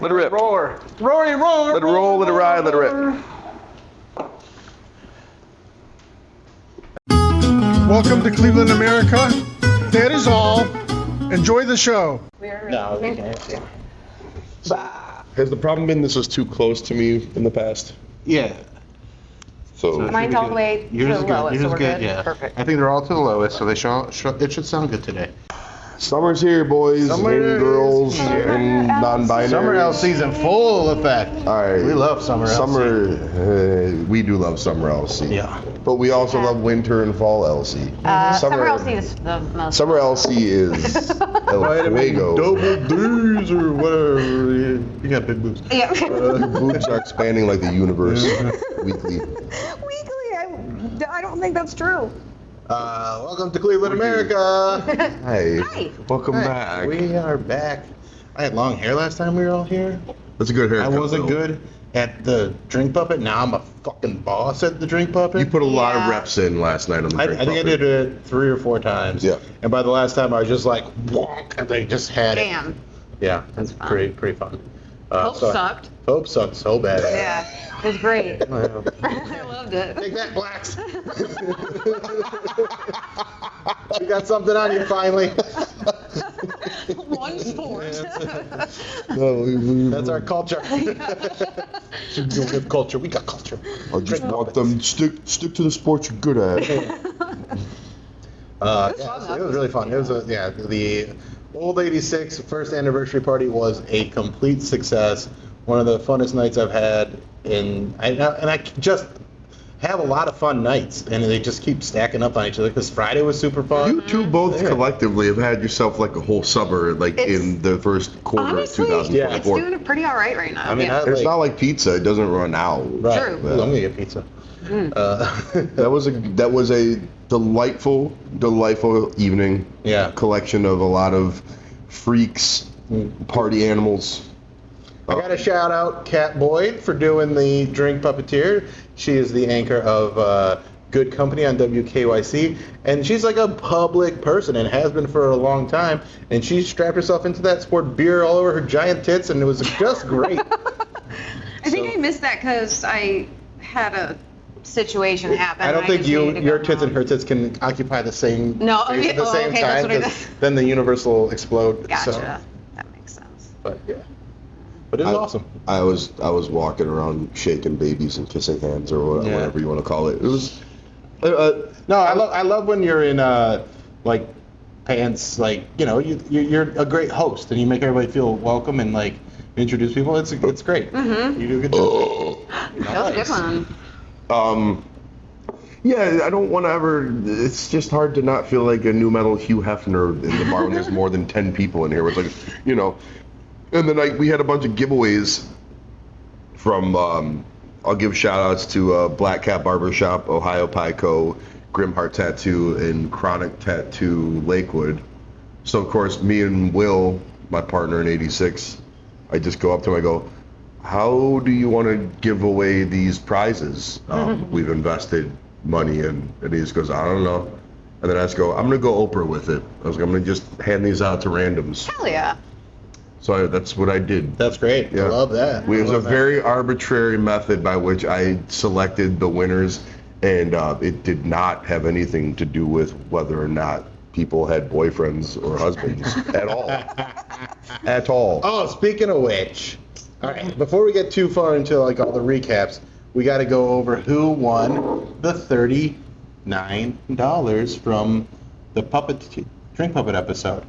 roar. Let it rip. Roar. Rory, roar. Let it roll, let it ride, let it rip. Welcome to Cleveland, America. That is all. Enjoy the show. No, they can't. Has the problem been this was too close to me in the past? Yeah. So Mine's all the way to the Yours is good. lowest, Yours so is we're good. good. Yeah. Perfect. I think they're all to the lowest, so it should sound good today. summer's here, boys Summer and is girls here. and non-binary. Summer LC's in full effect. All right. We love summer LC. We do love summer LC. Yeah. But we also love winter and fall LC. Summer LC is the most. Summer LC is El Fuego. Double D's or whatever. You got big boobs. Yeah. Your boobs are expanding like the universe weekly. Weekly, I don't think that's true. Welcome to Cleveland, America. Hi. Hi. Welcome Hi, back. We are back. I had long hair last time we were all here. That's a good haircut. I wasn't though. good at the drink puppet. Now I'm a fucking boss at the drink puppet. You put a lot of Yeah. reps in last night on the I drink think I puppet. did it 3 or 4 times. Yeah. And by the last time, I was just like, wonk, and they just had it. Damn. Yeah, That's it's fun. pretty fun. Hope sucked. Hope sucked so bad. Yeah. It was great. Well, I loved it. Take that, blacks. You got something on you finally. One sport. That's our culture. We have culture. We got culture. I just want them to stick to the sport you're good at. Yeah, it was really fun. It was the Old 86 first anniversary party was a complete success. One of the funnest nights I've had, and I just have a lot of fun nights, and they just keep stacking up on each other. Because Friday was super fun. You two both collectively have had yourself like a whole summer, like in the first quarter Honestly, of 2024. it's doing it pretty all right right now. I mean, yeah. It's not like pizza; it doesn't run out. Right. True. Ooh, I'm gonna get pizza. That was a delightful evening. Yeah. Collection of a lot of freaks, party animals. I got to shout out Kat Boyd for doing the Drink Puppeteer. She is the anchor of Good Company on WKYC, and she's like a public person and has been for a long time. And she strapped herself into that, poured beer all over her giant tits, and it was just great. I think I missed that because I had a situation happen. I don't and think just needed to your go tits and home. her tits can occupy the same No, space at the oh, same okay, that's time, what I 'cause thought. then the universe will explode. Gotcha. So, That makes sense. but yeah, but it was awesome. I was walking around shaking babies and kissing hands or whatever you want to call it. It was. No, I love when you're in like pants, like you're a great host and you make everybody feel welcome and like introduce people. It's great. Mm-hmm. You do a good job. That was a good one. Yeah, I don't want to ever. It's just hard to not feel like a new metal Hugh Hefner in the bar when there's more than 10 people in here. It's like, And then we had a bunch of giveaways from. I'll give shout outs to Black Cat Barbershop, Ohio Pico, Grim Heart Tattoo, and Chronic Tattoo Lakewood. So of course, me and Will, my partner in 86, I just go up to him. I go, "How do you want to give away these prizes? We've invested money in." And he just goes, "I don't know." And then I just go, "I'm gonna go Oprah with it." I was like, "I'm gonna just hand these out to randoms." Hell yeah. So that's what I did. That's great. Yeah. I love that. It was a I love that. very arbitrary method by which I selected the winners, and it did not have anything to do with whether or not people had boyfriends or husbands at all. At all. Oh, speaking of which, all right. Before we get too far into like all the recaps, we got to go over who won the $39 from the Drink Puppet episode.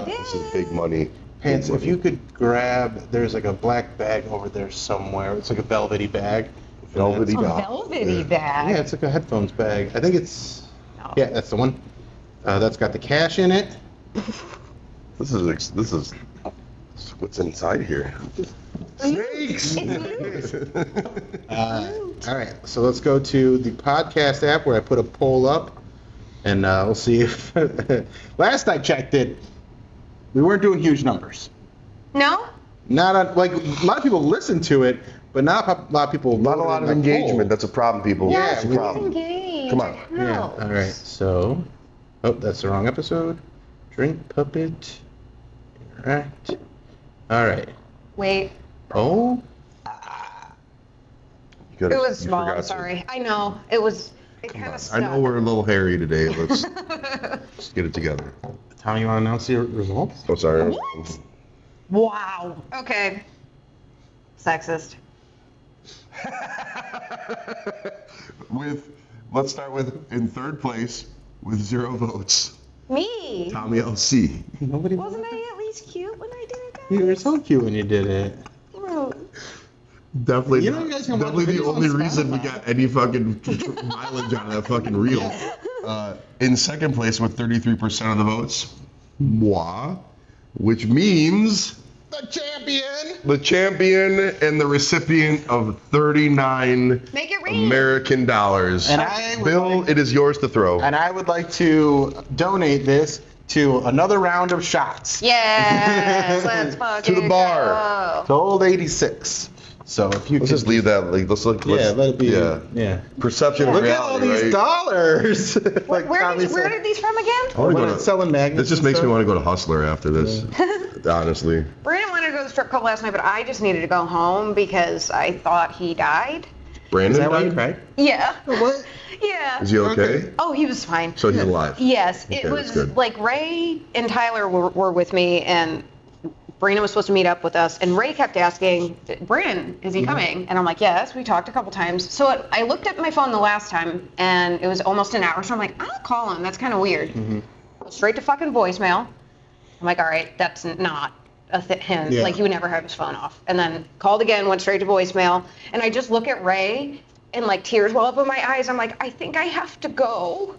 This is big money. Pants, if you could grab, there's like a black bag over there somewhere. It's like a velvety bag. Velvety A bag. velvety bag. Yeah, it's like a headphones bag. I think it's, No. yeah, that's the one. That's got the cash in it. This is what's inside here. Snakes. All right, so let's go to the podcast app where I put a poll up, and we'll see if. Last I checked it, we weren't doing huge numbers. No? Not a lot of people listen to it, but not a lot of people. Not a lot of engagement. That's a problem, people. Yeah, That's a we- problem. Engaged. Come on. No. Yeah. All right. So, that's the wrong episode. Drink Puppet. Interact. All right. Wait. Oh. You It was small. forgot I'm to. sorry. I know. It kind of I stuck. know we're a little hairy today. Let's get it together. Tommy, you want to announce your results? Oh, sorry. What? Wow. Okay. Sexist. Let's start with in third place with 0 votes. Me. Tommy LC. Nobody. Wasn't I at least cute when I did it, guys? You were so cute when you did it. Gross. Definitely, You know, you guys can watch definitely the videos on only reason we Spotify. got any fucking mileage out of that fucking reel. In second place with 33% of the votes, moi, which means The champion. the champion and the recipient of 39 Make it rain. American dollars. And I would Bill, like- it is yours to throw. And I would like to donate this to another round of shots. Yes. Let's fucking To the bar. go. To old 86. So if you Let's could just leave that. Like, let's look. Yeah, let's, let it be. Yeah. Yeah. Perception of Look at all reality, these right? dollars. Like Where Tommy did said. these from again? I wanna When go it's to- selling magnets. This just and makes me stuff. want to go to Hustler after this. Honestly. Brandon wanted to go to the strip club last night, but I just needed to go home because I thought he died. Brandon Is that why you died? cried? Yeah. What? Yeah. Is he okay? Okay. Oh, he was fine. So he's alive. Yes, Okay, it that's was good. like Ray and Tyler were with me, and Brandon was supposed to meet up with us, and Ray kept asking, Brandon, is he coming? And I'm like, yes, we talked a couple times. So I looked at my phone the last time, and it was almost an hour, so I'm like, I'll call him. That's kind of weird. Straight to fucking voicemail. I'm like, all right, that's not a hint. Yeah. Like, he would never have his phone off. And then called again, went straight to voicemail, and I just look at Ray, and like tears well up in my eyes. I'm like, I think I have to go.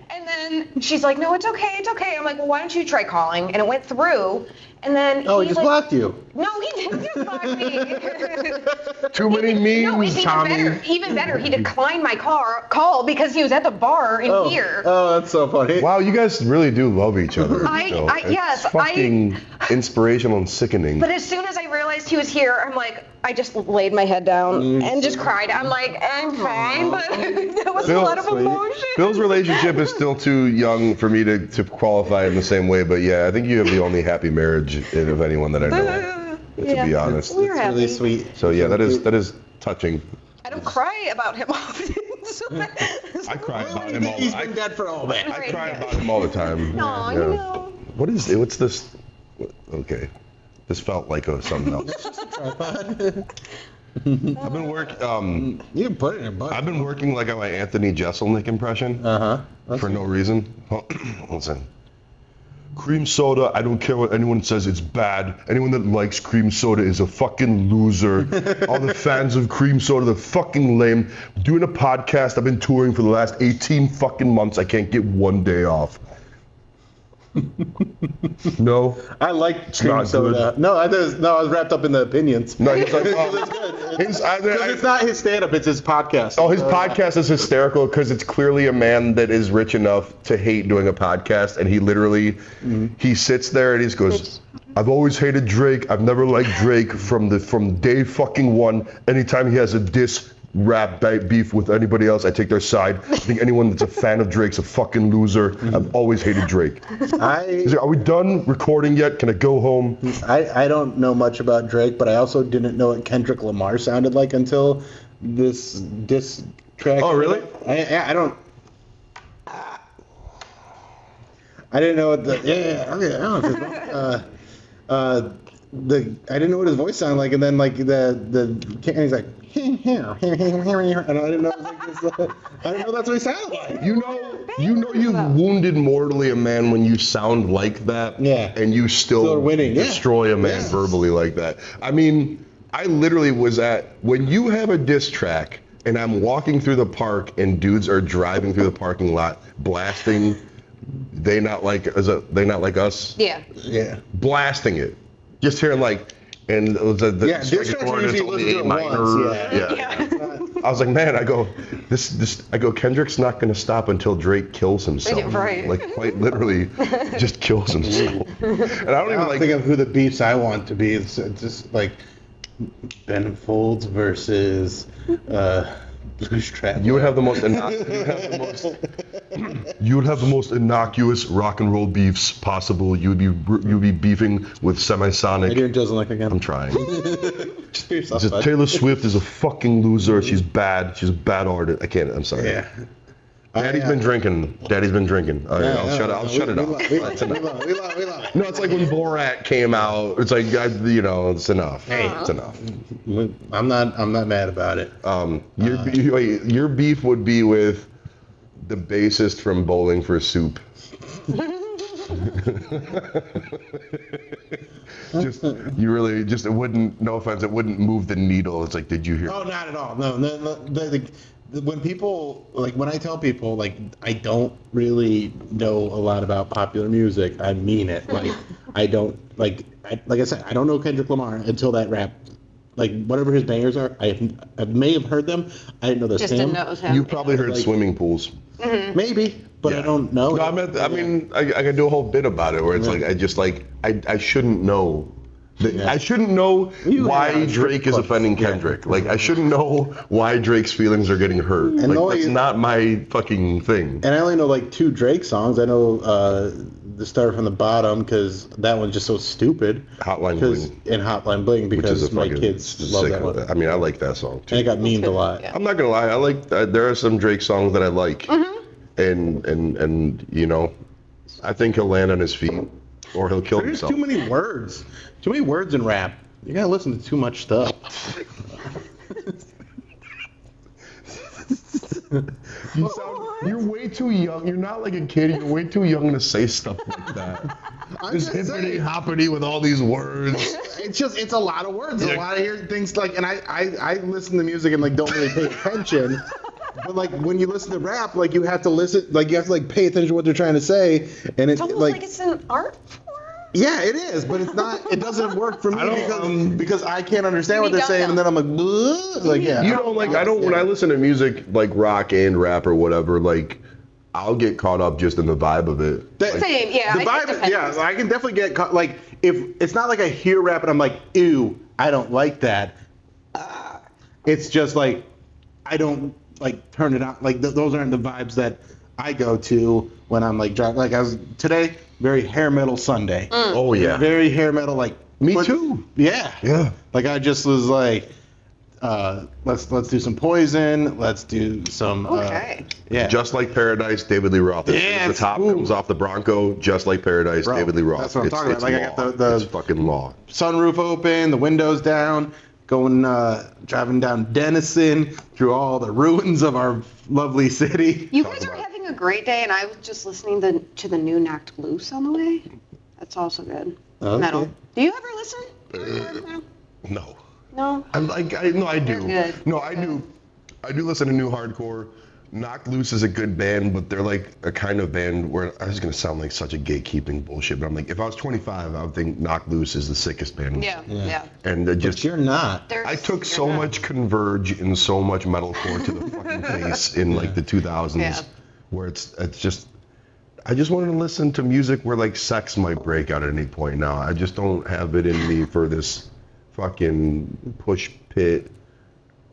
And then she's like, no, it's okay, it's okay. I'm like, well, why don't you try calling? And it went through. And then Oh, he just like, blocked you. No, he didn't just block me. Too many No, memes, it's Tommy. even better. He declined my call because he was at the bar in Oh. here. Oh, that's so funny. Wow, you guys really do love each other. Bill. Yes, It's fucking inspirational and sickening. But as soon as I realized he was here, I'm like, I just laid my head down and just cried. I'm like, I'm fine, but that was a lot of sweet. emotion. Bill's relationship is still too young for me to qualify in the same way, but yeah, I think you have the only happy marriage of anyone that I know, to be honest. We're It's happy. really sweet. So yeah, that is touching. I don't cry about him often. So I cry Well, about you him think all. he's been dead for all that. I cry about him all the time. No, Yeah. you know. What is it? What's this? Okay, this felt like something else. I've been You can put it in a bucket. I've been working like my Anthony Jeselnik impression for no reason. Listen. Cream soda, I don't care what anyone says, it's bad. Anyone that likes cream soda is a fucking loser. All the fans of cream soda, they're fucking lame. Doing a podcast, I've been touring for the last 18 fucking months. I can't get one day off. No? I like cream not soda. good. No, I was wrapped up in the opinions. No, he's like, It's good. his, Because it's not his stand-up, it's his podcast. his podcast is hysterical because it's clearly a man that is rich enough to hate doing a podcast, and he literally, he sits there and he just goes, I've always hated Drake. I've never liked Drake from day fucking one. Anytime he has a diss rap beef with anybody else, I take their side. I think anyone that's a fan of Drake's a fucking loser. I've always hated Drake. He's like, are we done recording yet? Can I go home? I don't know much about Drake, but I also didn't know what Kendrick Lamar sounded like until this diss track. Oh, really? I don't. I didn't know what the I didn't know what his voice sounded like, and then like and he's like and I didn't know I didn't know that's what he sounded like. You know you've wounded mortally a man when you sound like that, and you still winning, destroy a man verbally like that. I mean, I literally was when you have a diss track and I'm walking through the park and dudes are driving through the parking lot blasting They Not Like Us? Yeah. Blasting it. Just hearing like, and it was the diss tracks usually listen to it once, yeah. I was like, man, I go, Kendrick's not going to stop until Drake kills himself. Right. Like, quite literally, just kills himself. And I don't even like. think of who the beefs I want to be. It's just like Ben Folds versus Blues Traveler. You would have the most you would have the most innocuous rock and roll beefs possible. You'd be beefing with Semisonic. Are you doing Joe's Luck again? I'm trying. Just be yourself, Just bud. Taylor Swift is a fucking loser. She's bad. She's a bad artist. I can't. I'm sorry. Yeah. Daddy's been drinking. Daddy's been drinking. All right, I'll shut it off. We love it. No, it's like when Borat came out. It's like it's enough. Hey. It's enough. I'm not mad about it. Your beef would be with the bassist from Bowling for Soup. It wouldn't. No offense, it wouldn't move the needle. It's like, did you hear? Oh, not at all. No. When people when I tell people I don't really know a lot about popular music, I mean it. I don't like I said, I don't know Kendrick Lamar until that rap. Whatever his bangers are, I may have heard them. I didn't know the Just Sam. didn't know it was him. You probably heard Swimming Pools. Maybe, but Yeah. I don't know. No, I could do a whole bit about it where it's I shouldn't know. I shouldn't know why Drake is offending Kendrick. I shouldn't know why Drake's feelings are getting hurt. And That's not my fucking thing. And I only know 2 Drake songs. I know the Start from the Bottom because that one's just so stupid. Hotline Bling. And Hotline Bling Which is because a my fucking kids love that one. I mean, I like that song too. And it got memed a lot. Yeah. I'm not gonna lie. I like. There are some Drake songs that I like, and I think he'll land on his feet, or he'll kill There's himself. too many words. Too many words in rap. You gotta listen to too much stuff. You're way too young. You're not like a kid. You're way too young to say stuff like that. Just hippity hoppity with all these words. It's a lot of words. A lot of hearing things and I listen to music and don't really pay attention. But when you listen to rap, you have to listen, you have to pay attention to what they're trying to say, and It's almost like it's an art form. yeah, it is, but it's not. It doesn't work for me because I can't understand what You they're saying, and then I'm like, "Bleh." Yeah. You don't I don't. When I listen to music rock and rap or whatever, I'll get caught up just in the vibe of it. Same, yeah. The vibe, I can definitely get caught. If it's not I hear rap and I'm like, ew, I don't like that. It's just I don't turn it on. Those aren't the vibes that I go to when I'm driving. I was today, very hair metal Sunday. Oh yeah. Very hair metal. Me too. Yeah. Yeah. I just was let's do some Poison. Let's do some. Okay. Yeah. Just Like Paradise, David Lee Roth. Yeah, The top comes off the Bronco. Just Like Paradise, Bro, David Lee Roth. that's what I'm talking about. I law. got the it's fucking law. sunroof open, the windows down, going driving down Denison through all the ruins of our lovely city. You guys are having a great day, and I was just listening to the new Knocked Loose on the way. That's also good. Okay. Metal. Do you ever listen? No. No? I do. They're good. No, I do. I do listen to new hardcore. Knocked Loose is a good band, but they're a kind of band where I was gonna sound like such a gatekeeping bullshit, but I'm if I was 25, I would think Knocked Loose is the sickest band. Yeah. And But you're not. I took so much Converge and so much metalcore to the fucking face in the 2000s, Yeah. where it's just. I just wanted to listen to music where sex might break out at any point now. I just don't have it in me for this fucking push pit,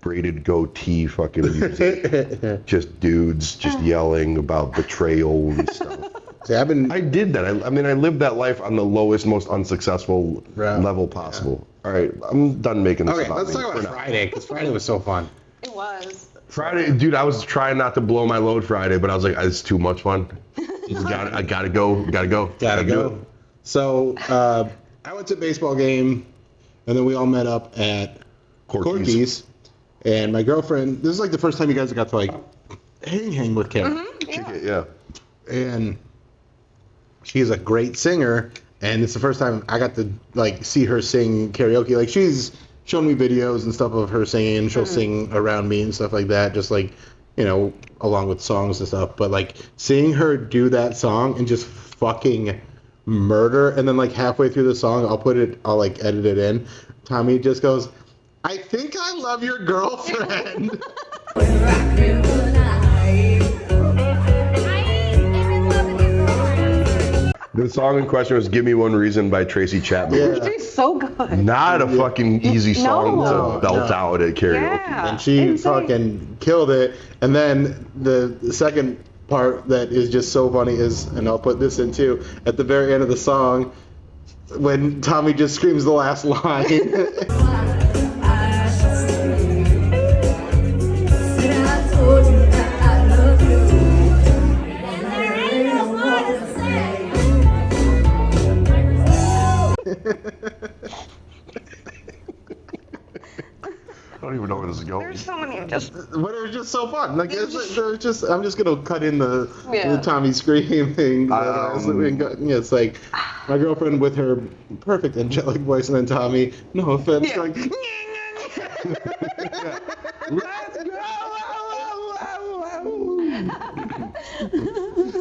braided goatee fucking music. Just dudes just yelling about betrayal and stuff. See, I did that. I lived that life on the lowest, most unsuccessful level possible. Yeah. All right, I'm done making this about let's me talk about for now. Friday, because Friday was so fun. It was. Friday, dude, I was trying not to blow my load Friday, but I was like, it's too much fun. I gotta go. Gotta do it. So I went to a baseball game, and then we all met up at Corky's. And my girlfriend, this is the first time you guys got to hang with Kim. Yeah. And she's a great singer, and it's the first time I got to see her sing karaoke. She's shown me videos and stuff of her singing, and she'll sing around me and stuff like that, just along with songs and stuff. But seeing her do that song and just fucking murder, and then halfway through the song, I'll edit it in. Tommy just goes, "I think I love your girlfriend." The song in question was "Give Me One Reason" by Tracy Chapman. Yeah. She's so good. Not a fucking easy song No. to belt out at karaoke. Yeah. And she Insane. fucking killed it. And then the second part that is just so funny is, and I'll put this in too, at the very end of the song, when Tommy just screams the last line. I don't even know where this is going. There's so many just. But it was just so fun. Like it's just, I'm just gonna cut in the Yeah. Tommy scream thing. It's like my girlfriend with her perfect angelic voice, and then Tommy, no offense, Yeah. going.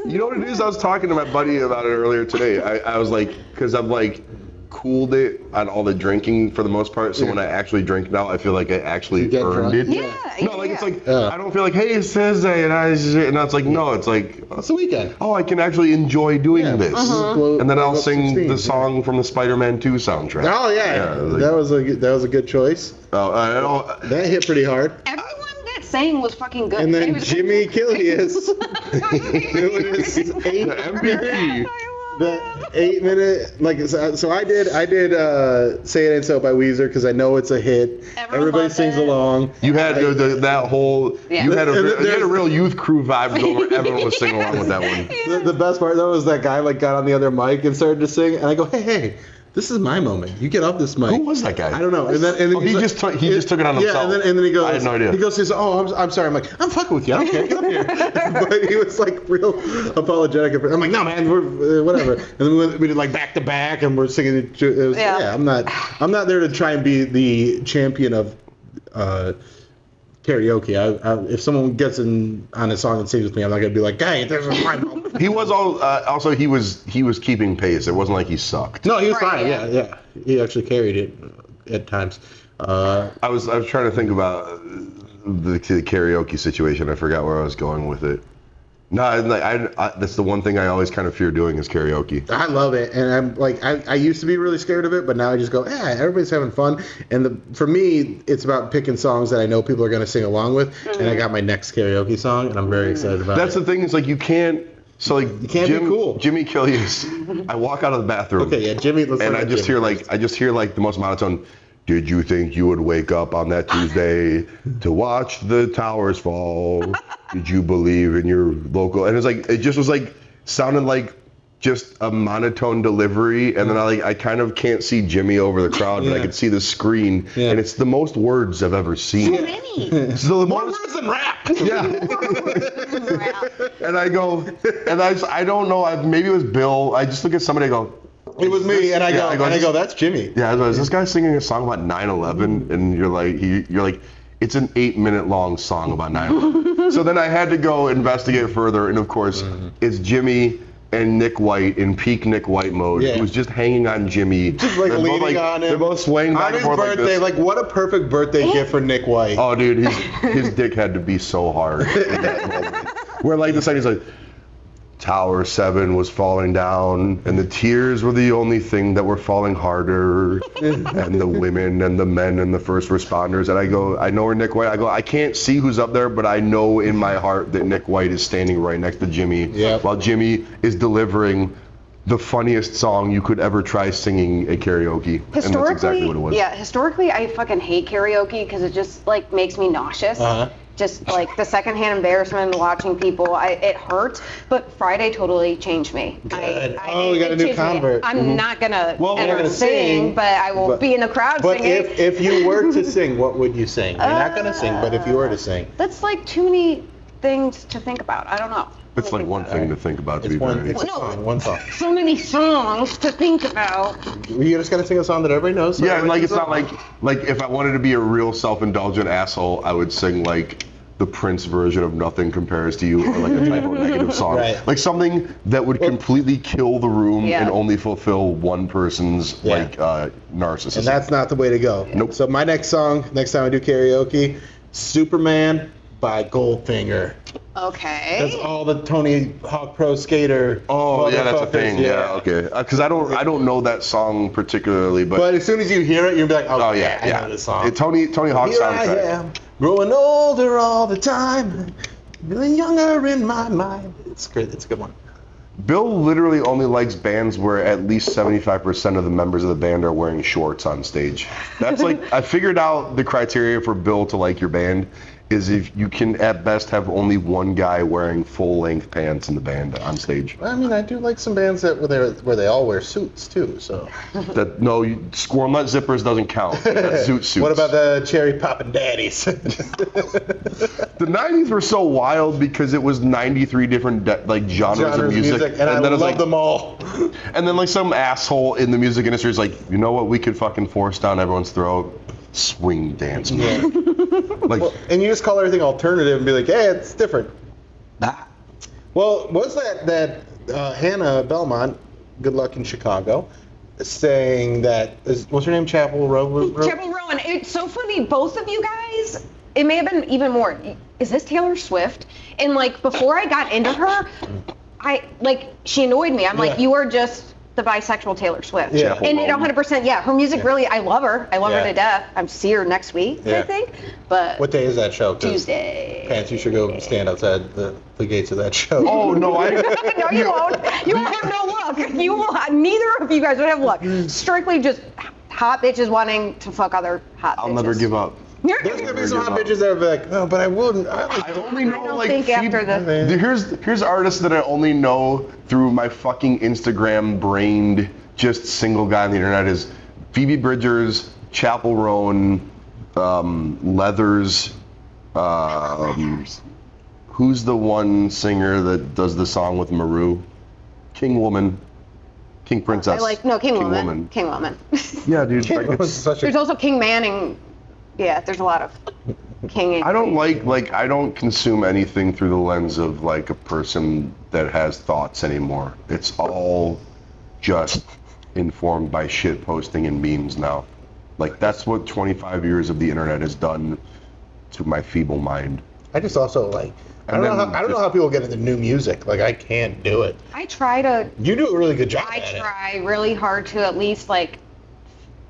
You know what it is? I was talking to my buddy about it earlier today. I was like, because I've like cooled it on all the drinking for the most part. So when I actually drink now, I feel like I actually get earned drunk? it. Yeah. No, like it's like Yeah. I don't feel like, hey, it's Thursday, and it's like no, it's like It's the weekend. oh, I can actually enjoy doing Yeah. this, Blow- and then I'll blow up some sing steam, the yeah. song from the Spider-Man 2 soundtrack. Oh yeah, like- that was a good choice. I don't. That hit pretty hard. Everyone that sang was fucking good. And They then was- Jimmy Killius doing his The MVP. the 8-minute, like, so I did Say It Ain't So by Weezer because I know it's a hit. Everyone Everybody loved sings it. along. You had that whole. Yeah. You had And a real youth crew vibe going where everyone was singing along with that one. The best part though was that guy like got on the other mic and started to sing, and I go, hey, this is my moment. You get off this mic. Who was that guy? I don't know. And then Oh, he just took it on himself. Yeah, and then he goes. I had no idea. He goes, oh, I'm sorry. I'm like, I'm fucking with you. I don't care. Get up here. But he was like real apologetic. I'm like, no, man, we're whatever. And then we did like back to back, and we're singing. It was, Yeah. I'm not there to try and be the champion of karaoke. If someone gets on a song and sings with me, I'm not gonna be like, hey, this is my moment. He was also he was keeping pace. It wasn't like he sucked. No, he was Right, fine. yeah. Yeah. He actually carried it at times. I was trying to think about the karaoke situation. I forgot where I was going with it. No, I that's the one thing I always kind of fear doing is karaoke. I love it, and I'm like, I used to be really scared of it, but now I just go, everybody's having fun. And for me, it's about picking songs that I know people are going to sing along with, and I got my next karaoke song, and I'm very excited about That's it. the thing is like you can't. So like You can't be cool. Jimmy Killius. I walk out of the bathroom. Okay, yeah, Jimmy. Let's And look I at just Jimmy. hear like the most monotone. Did you think you would wake up on that Tuesday to watch the towers fall? Did you believe in your local? And it just was like sounded like just a monotone delivery. And then I kind of can't see Jimmy over the crowd, but I Yeah. can see the screen. Yeah. And it's the most words I've ever seen. So many. It's the More most, words than rap. yeah. And I go, and I don't know. Maybe it was Bill. I just look at somebody and go. It was me, and I go, that's Jimmy. Yeah, is this guy singing a song about 9/11? And you're like, it's an 8-minute long song about 9/11. So then I had to go investigate further, and of course, it's Jimmy and Nick White in peak Nick White mode, Yeah. who's just hanging on Jimmy. Just like They're both, leaning on him. They're both swaying back On and his forth birthday, like this. what a perfect birthday gift for Nick White. Oh, dude, his dick had to be so hard in that moment. Where like the second he's like, Tower 7 was falling down, and the tears were the only thing that were falling harder, and the women and the men and the first responders. And I go, I know where Nick White. I go, I can't see who's up there, but I know in my heart that Nick White is standing right next to Jimmy, Yep. while Jimmy is delivering the funniest song you could ever try singing at karaoke. And that's exactly what it was. Yeah, historically, I fucking hate karaoke because it just like makes me nauseous. Uh-huh. Just like the secondhand embarrassment watching people, it hurts. But Friday totally changed me. Good. Oh, you got a it new changed me. convert. I'm not gonna Well, you're ever gonna sing, but I will be in the crowd But singing. if you were to sing, what would you sing? You're not gonna sing, but if you were to sing, That's like too many things to think about. I don't know. It's like one thing to think about, to it's be one, very it's a No. song, one song. So many songs to think about. You just gotta sing a song that everybody knows. so Yeah, and like it's everybody not sings like if I wanted to be a real self-indulgent asshole, I would sing like the Prince version of Nothing Compares to You, or like a typo negative song. Right. Like something that would completely kill the room Yeah. and only fulfill one person's Yeah. narcissism. And that's not the way to go. Nope. So my next song, next time I do karaoke, Superman by Goldfinger. Okay. That's all the Tony Hawk Pro Skater. Oh yeah, that's a motherfuckers, thing. Yeah, okay. Because I don't know that song particularly, but as soon as you hear it, you'll be like, oh yeah, I know this song. Tony Hawk Here soundtrack. I am, growing older all the time, feeling younger in my mind. It's great. It's a good one. Bill literally only likes bands where at least 75% of the members of the band are wearing shorts on stage. That's like, I figured out the criteria for Bill to like your band is if you can at best have only one guy wearing full-length pants in the band on stage. I mean, I do like some bands where they all wear suits too. So. Squirrel Nut Zippers doesn't count. That's suits. What about the Cherry Poppin' Daddies? The 90s were so wild because it was 93 different genres of music. And I then love them all. And then some asshole in the music industry is like, you know what we could fucking force down everyone's throat? Swing dance music. And you just call everything alternative and be like, hey, it's different. Well, what's that Hannah Belmont, Good Luck in Chicago, saying that, what's her name, Chapel Row? Chapel Row, and it's so funny, both of you guys, it may have been even more, is this Taylor Swift? And before I got into her, she annoyed me. I'm like, you are just the bisexual Taylor Swift. Yeah. And it 100%, her music really, I love her. I love her to death. I'm see her next week, I think. But what day is that show? Tuesday. Pants, you should go stand outside the gates of that show. Oh, no, No, you won't. You won't have no luck. You will. Neither of you guys would have luck. Strictly just hot bitches wanting to fuck other hot bitches. I'll never give up. There's gonna be some hot bitches that are like, no, but I wouldn't. I only know I don't think after the. Here's artists that I only know through my fucking Instagram brained just single guy on the internet is Phoebe Bridgers, Chapel Roan, Leathers, who's the one singer that does the song with Maru? King Woman. King Princess. King Woman. King Woman. Yeah, dude. There's also King Manning. Yeah, there's a lot of King. I don't I don't consume anything through the lens of a person that has thoughts anymore. It's all just informed by shit posting and memes now. That's what 25 years of the internet has done to my feeble mind. I just also I don't know how people get into new music. I can't do it. I try to. You do a really good job. I try really hard to at least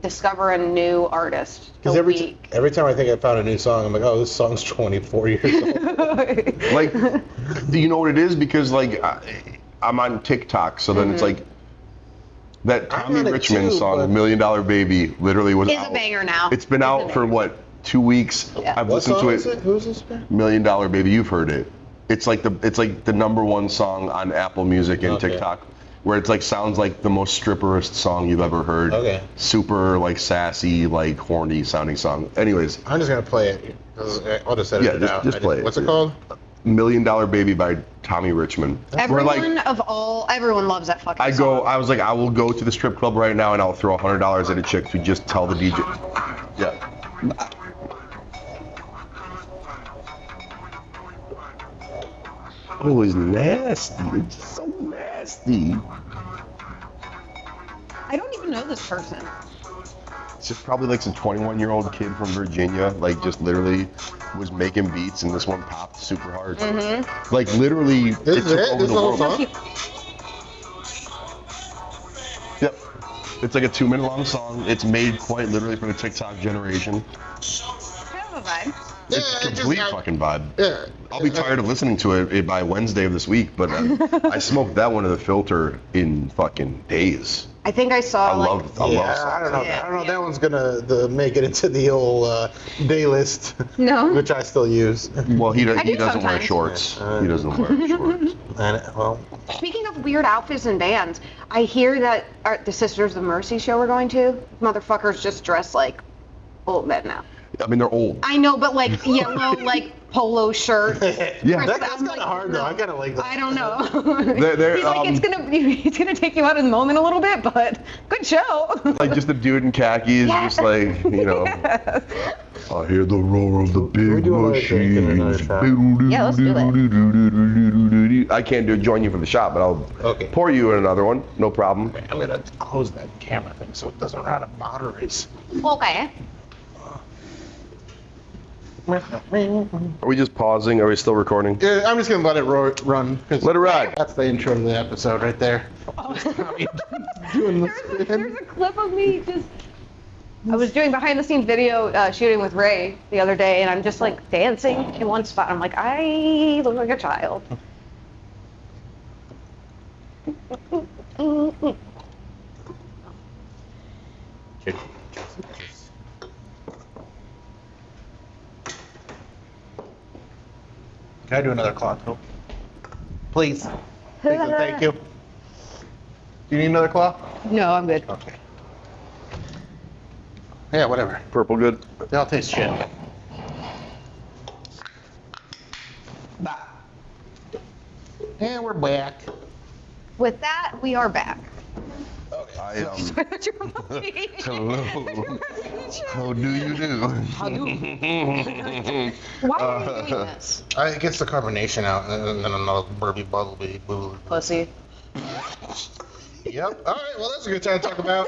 discover a new artist. Because every time I think I found a new song, I'm like, oh, this song's 24 years old. Do you know what it is? Because I'm on TikTok, so then it's that Tommy Richmond song, $1 Million Baby, literally was out. It's a banger now. It's been out for 2 weeks. Yeah. I've What listened song to is it? Who's this band? $1 Million Baby. You've heard it. It's the #1 song on Apple Music and TikTok. Where it's sounds like the most stripperest song you've ever heard. Okay. Super sassy, horny sounding song. Anyways. I'm just gonna play it. I'll just edit it out. Just play it. What's it called? $1 Million Baby by Tommy Richmond. Everyone loves that fucking song. I was I will go to the strip club right now and I'll throw $100 at a chick to just tell the DJ. Yeah. Oh, it's nasty. It's so nasty. I don't even know this person. It's just probably some 21-year-old kid from Virginia, just literally was making beats and this one popped super hard. Mm-hmm. Literally, it took over the world. Yep. It's a 2-minute long song. It's made quite literally for the TikTok generation. Kind of a vibe. It's a complete fucking vibe. Yeah. I'll be tired of listening to it by Wednesday of this week, but I smoked that one to the filter in fucking days. I think I saw. I love songs. I don't know. That one's gonna make it into the old day list. No. Which I still use. Well, he doesn't wear sometimes. shorts. He doesn't wear shorts. Speaking of weird outfits and bands, I hear that the Sisters of Mercy show we're going to, motherfuckers just dress like old men now. I mean, they're old. I know, but yellow, polo shirt. Yeah. That's kind of hard though. I kind of like that. I don't know. He's it's gonna take you out of the moment a little bit, but good show. Just a dude in khakis, Yes. just yes. I hear the roar of the big machine. Yeah, let's do it. I can't join you for the shot, but I'll pour you in another one. No problem. I'm gonna close that camera thing so it doesn't run out of batteries. Okay. Are we just pausing? Are we still recording? Yeah, I'm just gonna let it run. 'Cause Let it ride. That's the intro to the episode right there. Doing the spin. There's a clip of me just. I was doing behind the scenes video shooting with Ray the other day, and I'm just like dancing in one spot. I'm like, I look like a child. Can I do another cloth? Hope? Please. Please and thank you. Do you need another cloth? No, I'm good. Okay. Yeah, whatever. Purple good. They all taste shit. And we're back. With that, we are back. I Hello. How do you do? Why are you doing this? It gets the carbonation out, and then another burby bubbleby boo. Pussy. Yep. All right. Well, that's a good time to talk about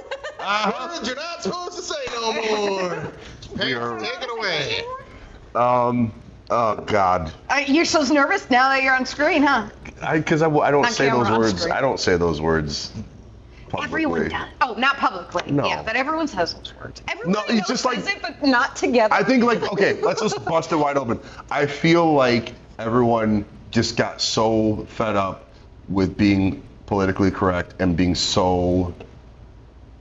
words you're not supposed to say no more. Take it away. Oh God. You're so nervous now that you're on screen, huh? Because I don't On say those camera, on words. screen. I don't say those words publicly. Everyone does. Oh, not publicly. No. Yeah, but everyone says those words. Everyone No, it's just says like- it, but not together. I think okay, let's just bust it wide open. I feel like everyone just got so fed up with being politically correct and being so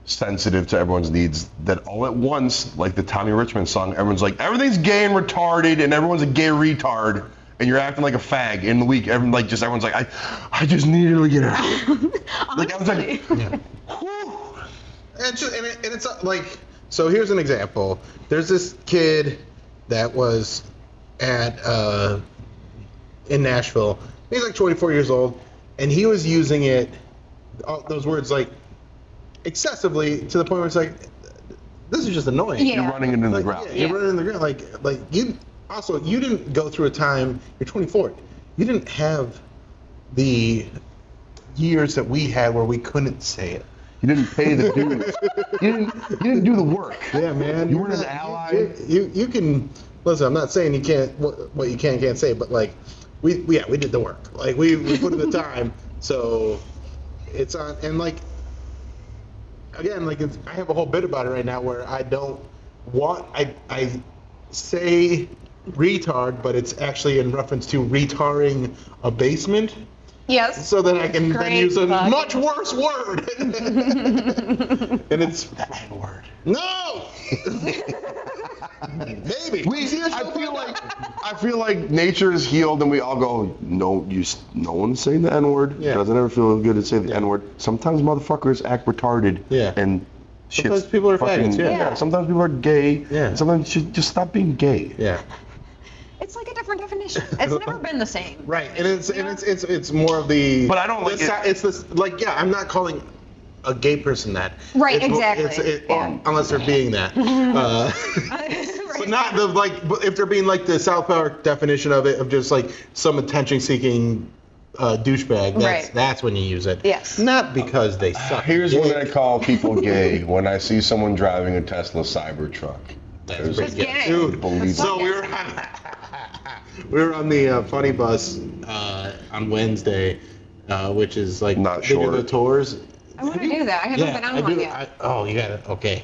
sensitive to everyone's needs that all at once, like the Tommy Richmond song, everyone's like, everything's gay and retarded and everyone's a gay retard and you're acting like a fag in the week. Everyone's like, I just needed to get it out. Like I was like, Yeah. And it's like, so here's an example. There's this kid that was at in Nashville. He's like 24 years old, and he was using those words like excessively to the point where it's like, this is just annoying. Yeah. you're running into the Like, ground. yeah, you're running in the ground. Like you. Also, you didn't go through a time. You're 24. You didn't have the years that we had where we couldn't say it. You didn't pay the dues. You didn't do the work. Yeah, man. You weren't an ally. You can listen. I'm not saying you can't what you can't say, but like we did the work. Like we put in the time. So it's on, and like again, like I have a whole bit about it right now where I don't want I say retard, but it's actually in reference to retarding a basement. Yes. So that I can then Great use a fucking- much worse word. And it's the N-word. No! Maybe. I feel like nature is healed and we all go, no one's saying the N-word. Yeah. It doesn't ever feel good to say the Yeah. N-word. Sometimes motherfuckers act retarded. Yeah. And Sometimes shit's people are fucking- faggots, yeah. Sometimes people are gay. Yeah. Sometimes you should just stop being gay. Yeah. It's like a different definition. It's never been the same. Right. And it's more of the. But I don't like it. It's this, like, yeah, I'm not calling a gay person that. Right, It's more- exactly. yeah. Unless they're being that. But not the, like, but if they're being like the South Park definition of it, of just like some attention-seeking douchebag, that's when you use it. Yes. Not because they suck. Here's dick. when I call people gay, when I see someone driving a Tesla Cybertruck. That's There's pretty That's gay. gay. Dude, Believe so it. we were on the funny bus on Wednesday, which is like Not they do sure. the tours. I want to do that. I haven't been on one yet. You got it. Okay.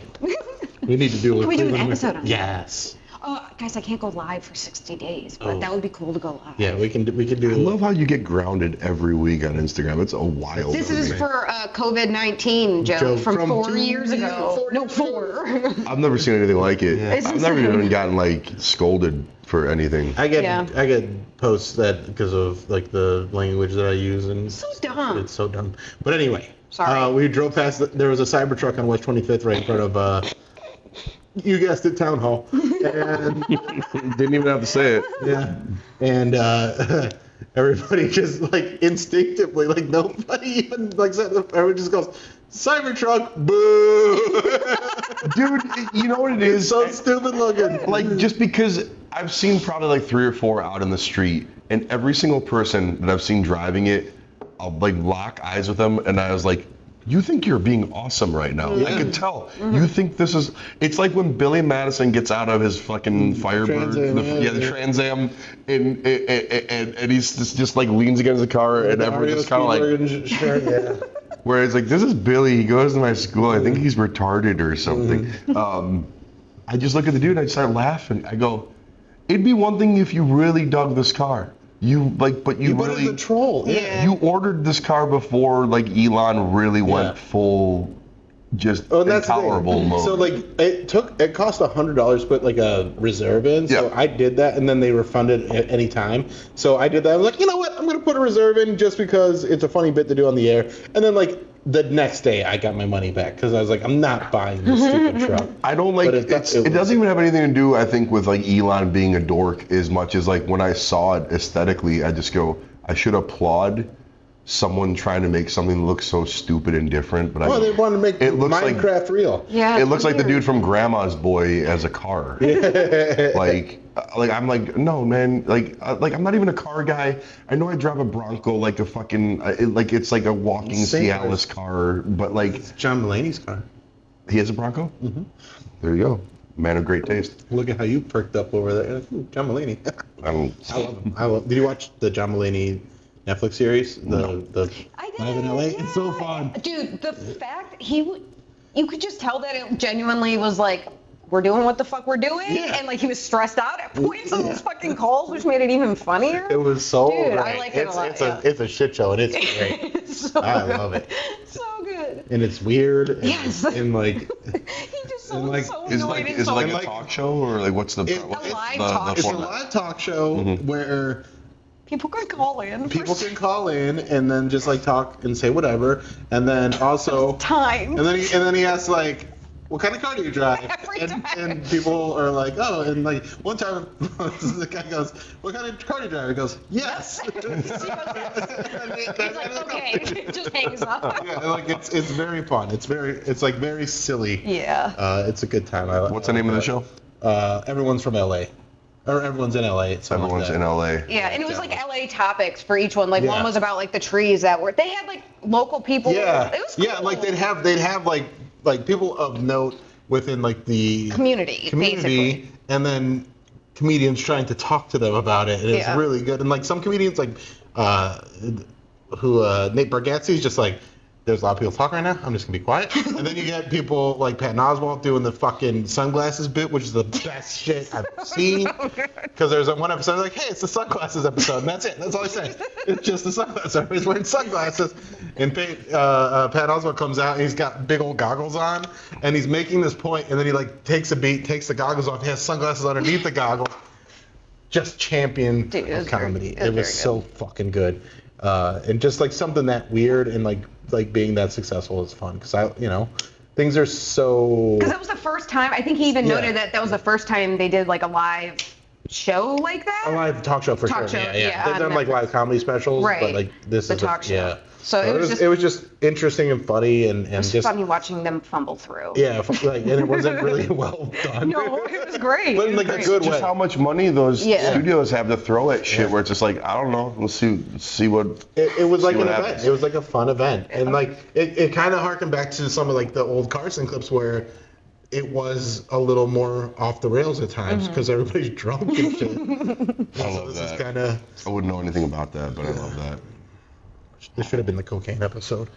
We need to do. Can we do an Cleveland- episode on that? Yes. Oh, guys, I can't go live for 60 days, but Oh. that would be cool to go live. Yeah, we can do. I love how you get grounded every week on Instagram. It's a wild. This is thing. for COVID-19 joke Joke from from 4 2 years ago. No, 4. I've never seen anything like it. Yeah. It's I've never insane. even gotten like scolded for anything. I get Yeah. posts that because of like the language that I use and So dumb. It's so dumb. But anyway, Sorry. we drove past. There was a Cybertruck on West 25th right in front of. You guessed it, Town Hall. And Didn't even have to say it. yeah, and everybody just like instinctively, like nobody even like said. Everyone just goes Cybertruck, boo! Dude, you know what it It's is? so stupid looking. Like, just because I've seen probably like 3 or 4 out in the street, and every single person that I've seen driving it, I'll like lock eyes with them, and I was like, you think you're being awesome right now. I could tell. You think this is, it's like when Billy Madison gets out of his fucking Firebird, the Trans Am, and he's just like leans against the car, and everyone's just kind of like, where it's like, this is Billy, he goes to my school, I think he's retarded or something. I just look at the dude and I start laughing. I go, it'd be one thing if you really dug this car. But you really a troll. Yeah. You ordered this car before like Elon really went full just intolerable mode. So like it cost $100 to put like a reserve in. So I did that, and then they refunded at any time. So I did that. I was like, you know what? I'm gonna put a reserve in just because it's a funny bit to do on the air. And then like the next day, I got my money back because I was like, I'm not buying this stupid truck. I don't like it. It doesn't even have anything to do, I think, with like Elon being a dork as much as like when I saw it aesthetically, I just go, I should applaud someone trying to make something look so stupid and different. But they want to make Minecraft real. Yeah. It looks like the dude from Grandma's Boy as a car. like I'm like, no man, like I'm not even a car guy. I know I drive a Bronco like a fucking it's like a walking Cialis car, but like it's John Mulaney's car. He has a Bronco? Mm-hmm. There you go. Man of great taste. Look at how you perked up over there. John Mulaney. I love him. I love. Did you watch the John Mulaney Netflix series? The I did. Live in LA. It's so fun. Dude, the fact you could just tell that it genuinely was like, we're doing what the fuck we're doing, and like he was stressed out at points on those fucking calls, which made it even funnier. It was so Dude, great. I like it a lot. It's a shit show, and it's great. It's so I good. love it. So good. And it's weird. And, Yes. And like, He just sounds like, so Is annoyed. it like a talk show or like what's the It's what's a live the talk it's a format? live talk show where people can call in. people can call in and then just like talk and say whatever, and then also time. and then he asks like, what kind of car do you drive? Every and, time. and people are like, oh, and like one time the guy goes, what kind of car do you drive? He goes, yes. He's like, okay, just hangs up. Yeah, like it's very fun. It's like very silly. Yeah. It's a good time. What's the name of the show? Everyone's from LA. Or everyone's in LA. Everyone's in LA. Yeah, and it was like LA topics for each one. Like Yeah. one was about like the trees that were. They had like local people. Yeah. It was cool. Yeah, like they'd have like people of note within like the community, basically. and then comedians trying to talk to them about it. And it's really good. And like some comedians like Nate Bargatze's just like, there's a lot of people talking right now. I'm just gonna be quiet. And then you get people like Patton Oswalt doing the fucking sunglasses bit, which is the best shit I've seen. Because there's one episode like, hey, it's the sunglasses episode, and that's it. That's all I say. It's just the sunglasses. Everybody's wearing sunglasses. And Patton Oswalt comes out and he's got big old goggles on, and he's making this point, and then he like takes a beat, takes the goggles off, he has sunglasses underneath the goggles. Just champion of comedy. It was so fucking good. And just like something that weird and like being that successful is fun because things are so. Because that was the first time. I think he even noted that was the first time they did like a live show like that. A live talk show for sure. Yeah. They've done like live comedy specials, but like this is the talk show. Yeah. So it was just interesting and funny and just funny watching them fumble through. Yeah, and it wasn't really well done. No, it was great. But in like a good way. Just how much money those studios have to throw at shit where it's just like, I don't know, let's see what it was like an happens. event. It was like a fun event. And like it kind of harkened back to some of like the old Carson clips where it was a little more off the rails at times because everybody's drunk and shit. I love that. I wouldn't know anything about that, but I love that. This should have been the cocaine episode.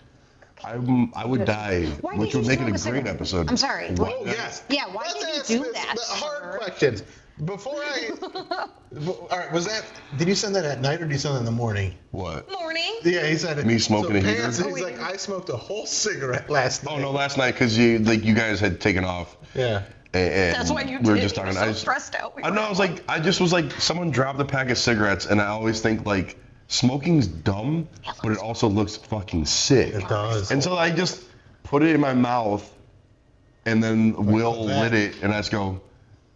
I would die, which would make it a great episode. I'm sorry. Oh, yes. Yeah, why did you do that? The hard questions. Before all right, did you send that at night or did you send that in the morning? What? Morning. Yeah, he said it. Me smoking a heater? He's like, I smoked a whole cigarette last night. Oh, no, last night because you guys had taken off. Yeah. And that's why you we were just talking. So stressed out. I just was like, someone dropped a pack of cigarettes, and I always think like, smoking's dumb, but it also looks fucking sick. It does. And so I just put it in my mouth, and then Will lit it, and I just go.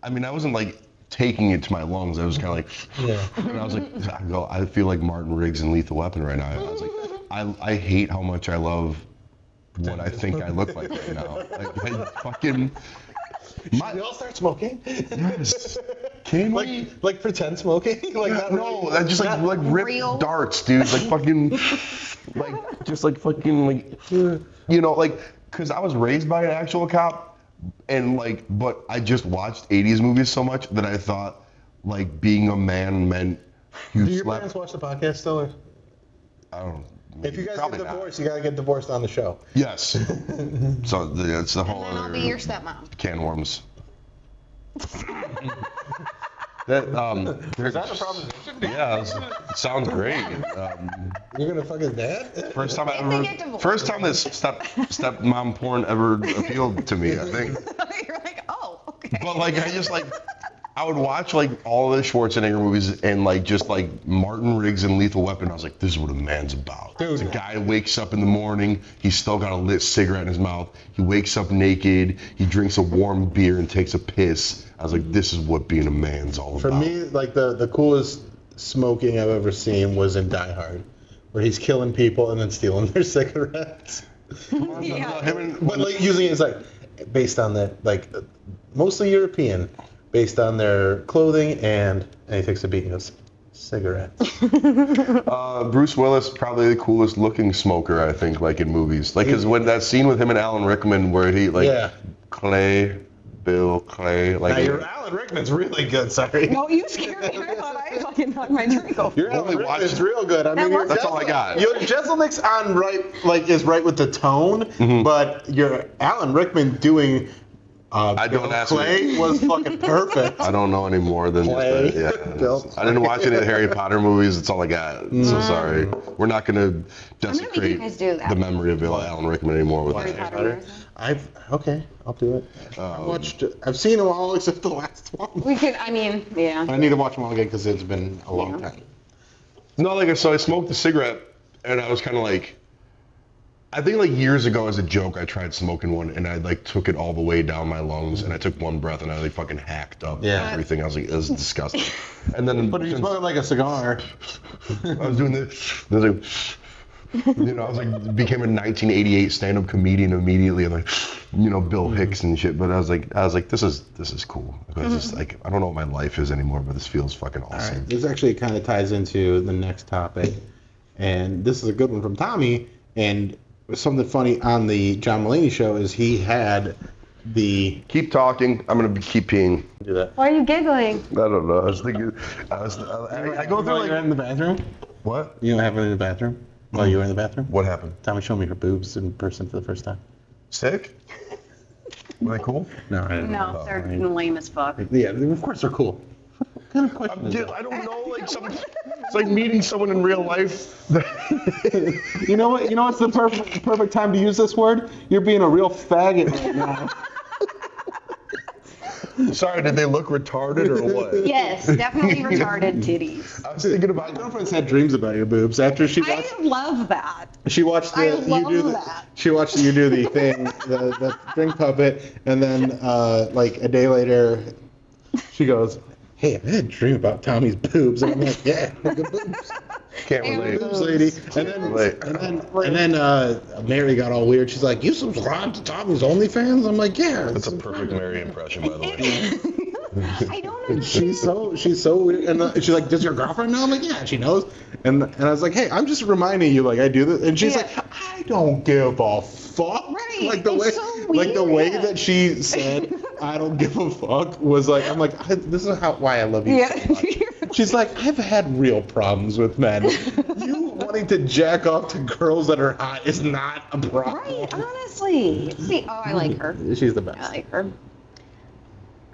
I mean, I wasn't like taking it to my lungs. I was kind of like, yeah. And I was like, I feel like Martin Riggs in Lethal Weapon right now. I was like, I hate how much I love what I think I look like right now. I fucking. We all start smoking. Yes. Can we? Like pretend smoking? Like no, I just like rip real? darts, dude. Like fucking. Like, just like fucking like, you know, like, because I was raised by an actual cop, and like, but I just watched 80s movies so much that I thought like being a man meant you Do your slept. parents watch the podcast still? Or? I don't. If you guys probably get not. divorced, you gotta get divorced on the show. Yes. So it's the whole And then I'll other be your stepmom. can of worms. That Is that a proposition? yeah, it sounds great. You're gonna fuck his dad? First time I If they get ever, divorced. first time that stepmom porn ever appealed to me, I think. You're like, oh, okay. But like I just like I would watch like all the Schwarzenegger movies and like just like Martin Riggs and Lethal Weapon. I was like, this is what a man's about. Dude. It's a guy wakes up in the morning, he's still got a lit cigarette in his mouth. He wakes up naked, he drinks a warm beer and takes a piss. I was like, this is what being a man's all For about. me, like the coolest smoking I've ever seen was in Die Hard, where he's killing people and then stealing their cigarettes. Yeah. Him and, But like using it as like based on that, like mostly European, based on their clothing, and he takes a beat and goes, cigarettes. Bruce Willis, probably the coolest looking smoker, I think, like in movies. Like, cause when that scene with him and Alan Rickman where he like Yeah. Bill Clay, like Now your Alan Rickman's really good. Sorry. No, you scared me. I thought I fucking knocked my drink over. Your Alan only watched- Rickman's real good. I mean, your That's all I got. Your Jeselnik's on right, like is right with the tone, but your Alan Rickman doing I don't Bill ask me. Clay was fucking perfect. I don't know any more than Clay. just that. Bill Yeah. I didn't watch any of the Harry Potter movies. That's all I got. So sorry. We're not going to make you desecrate guys do that. the memory of Alan Rickman anymore with Harry that. Potter. I'll do it. I've seen them all except the last one. We could, I mean, yeah. I need to watch them all again because it's been a long Yeah. time. No, like so I smoked a cigarette and I was kind of like, I think like years ago as a joke I tried smoking one and I like took it all the way down my lungs and I took one breath and I like fucking hacked up Yeah. everything. I was like, this is disgusting. And then But if you smoke like a cigar, I was doing this. I was like, you know, I was like, became a 1988 stand-up comedian immediately, and like, you know, Bill Hicks and shit. But I was like, this is cool. It's just like, I don't know what my life is anymore, but this feels fucking all awesome. right, this actually kind of ties into the next topic, and this is a good one from Tommy. And something funny on the John Mulaney show is he had the Keep talking. I'm gonna keep peeing. do that. Why are you giggling? I don't know. I was thinking. I go through While you're like in the bathroom. what? You don't have it in the bathroom while you were in the bathroom. What happened? Tommy showed me her boobs in person for the first time. Sick? Were they cool? No, I didn't. No, they're Right. lame as fuck. Yeah, of course they're cool. What kind of question is Dude, that? I don't know. Like it's like meeting someone in real life. You know what? You know what's the perfect time to use this word? You're being a real faggot right now. Sorry, did they look retarded or what? Yes, definitely retarded titties. I was thinking My about. girlfriend's had dreams about your boobs after she I watched. love that. She watched I the love you do the, that. she watched you do the thing, the drink puppet, and then like a day later, she goes, "Hey, I had a dream about Tommy's boobs," and I'm like, "Yeah, look at boobs, Can't relate. boobs, lady." And then Mary got all weird. She's like, "You subscribe to Tommy's OnlyFans?" I'm like, "Yeah." That's a perfect Mary impression, by the way. I don't know. She's so weird, and she's like, "Does your girlfriend know?" I'm like, "Yeah, she knows." And I was like, "Hey, I'm just reminding you, like I do this." And she's Yeah. like, "I don't give a fuck." Right, Like the it's way, so like the way weird. that she said, "I don't give a fuck," was like, I'm like, this is why I love you Yeah. so much. She's like, "I've had real problems with men. You wanting to jack off to girls that are hot is not a problem." Right, honestly. See, oh, I like her. She's the I best. like her.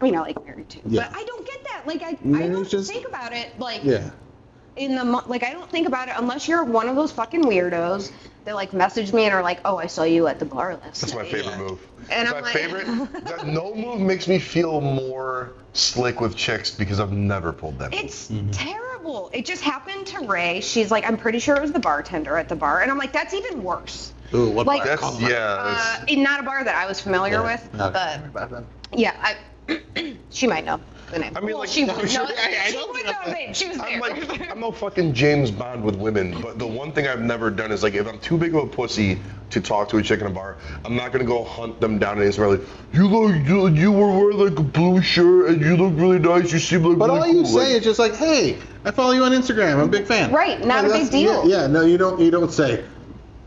I mean, I like Mary too. Yeah. But I don't get that. Like, I Mary's don't just- think about it, like, Yeah. like, I don't think about it unless you're one of those fucking weirdos that, like, message me and are like, oh, I saw you at the bar last That's my night. favorite move. And It's I'm my like- favorite. That no move makes me feel more slick with chicks because I've never pulled that move. It's terrible. It just happened to Ray. She's like, I'm pretty sure it was the bartender at the bar. And I'm like, that's even worse. Ooh, what Like- bar? That's yeah. In not a bar that I was familiar with, but yeah, she might know the name. I mean, Well, like- she would No, know. sure, I She don't would know know the name. She was there. I'm no fucking James Bond with women, but the one thing I've never done is like if I'm too big of a pussy to talk to a chick in a bar, I'm not gonna go hunt them down and Instagram like you were wearing like a blue shirt and you look really nice. You seem like But really all you cool. say is just like, "Hey, I follow you on Instagram. I'm a big fan." Right, not a big that's- deal. Yeah, no, you don't say,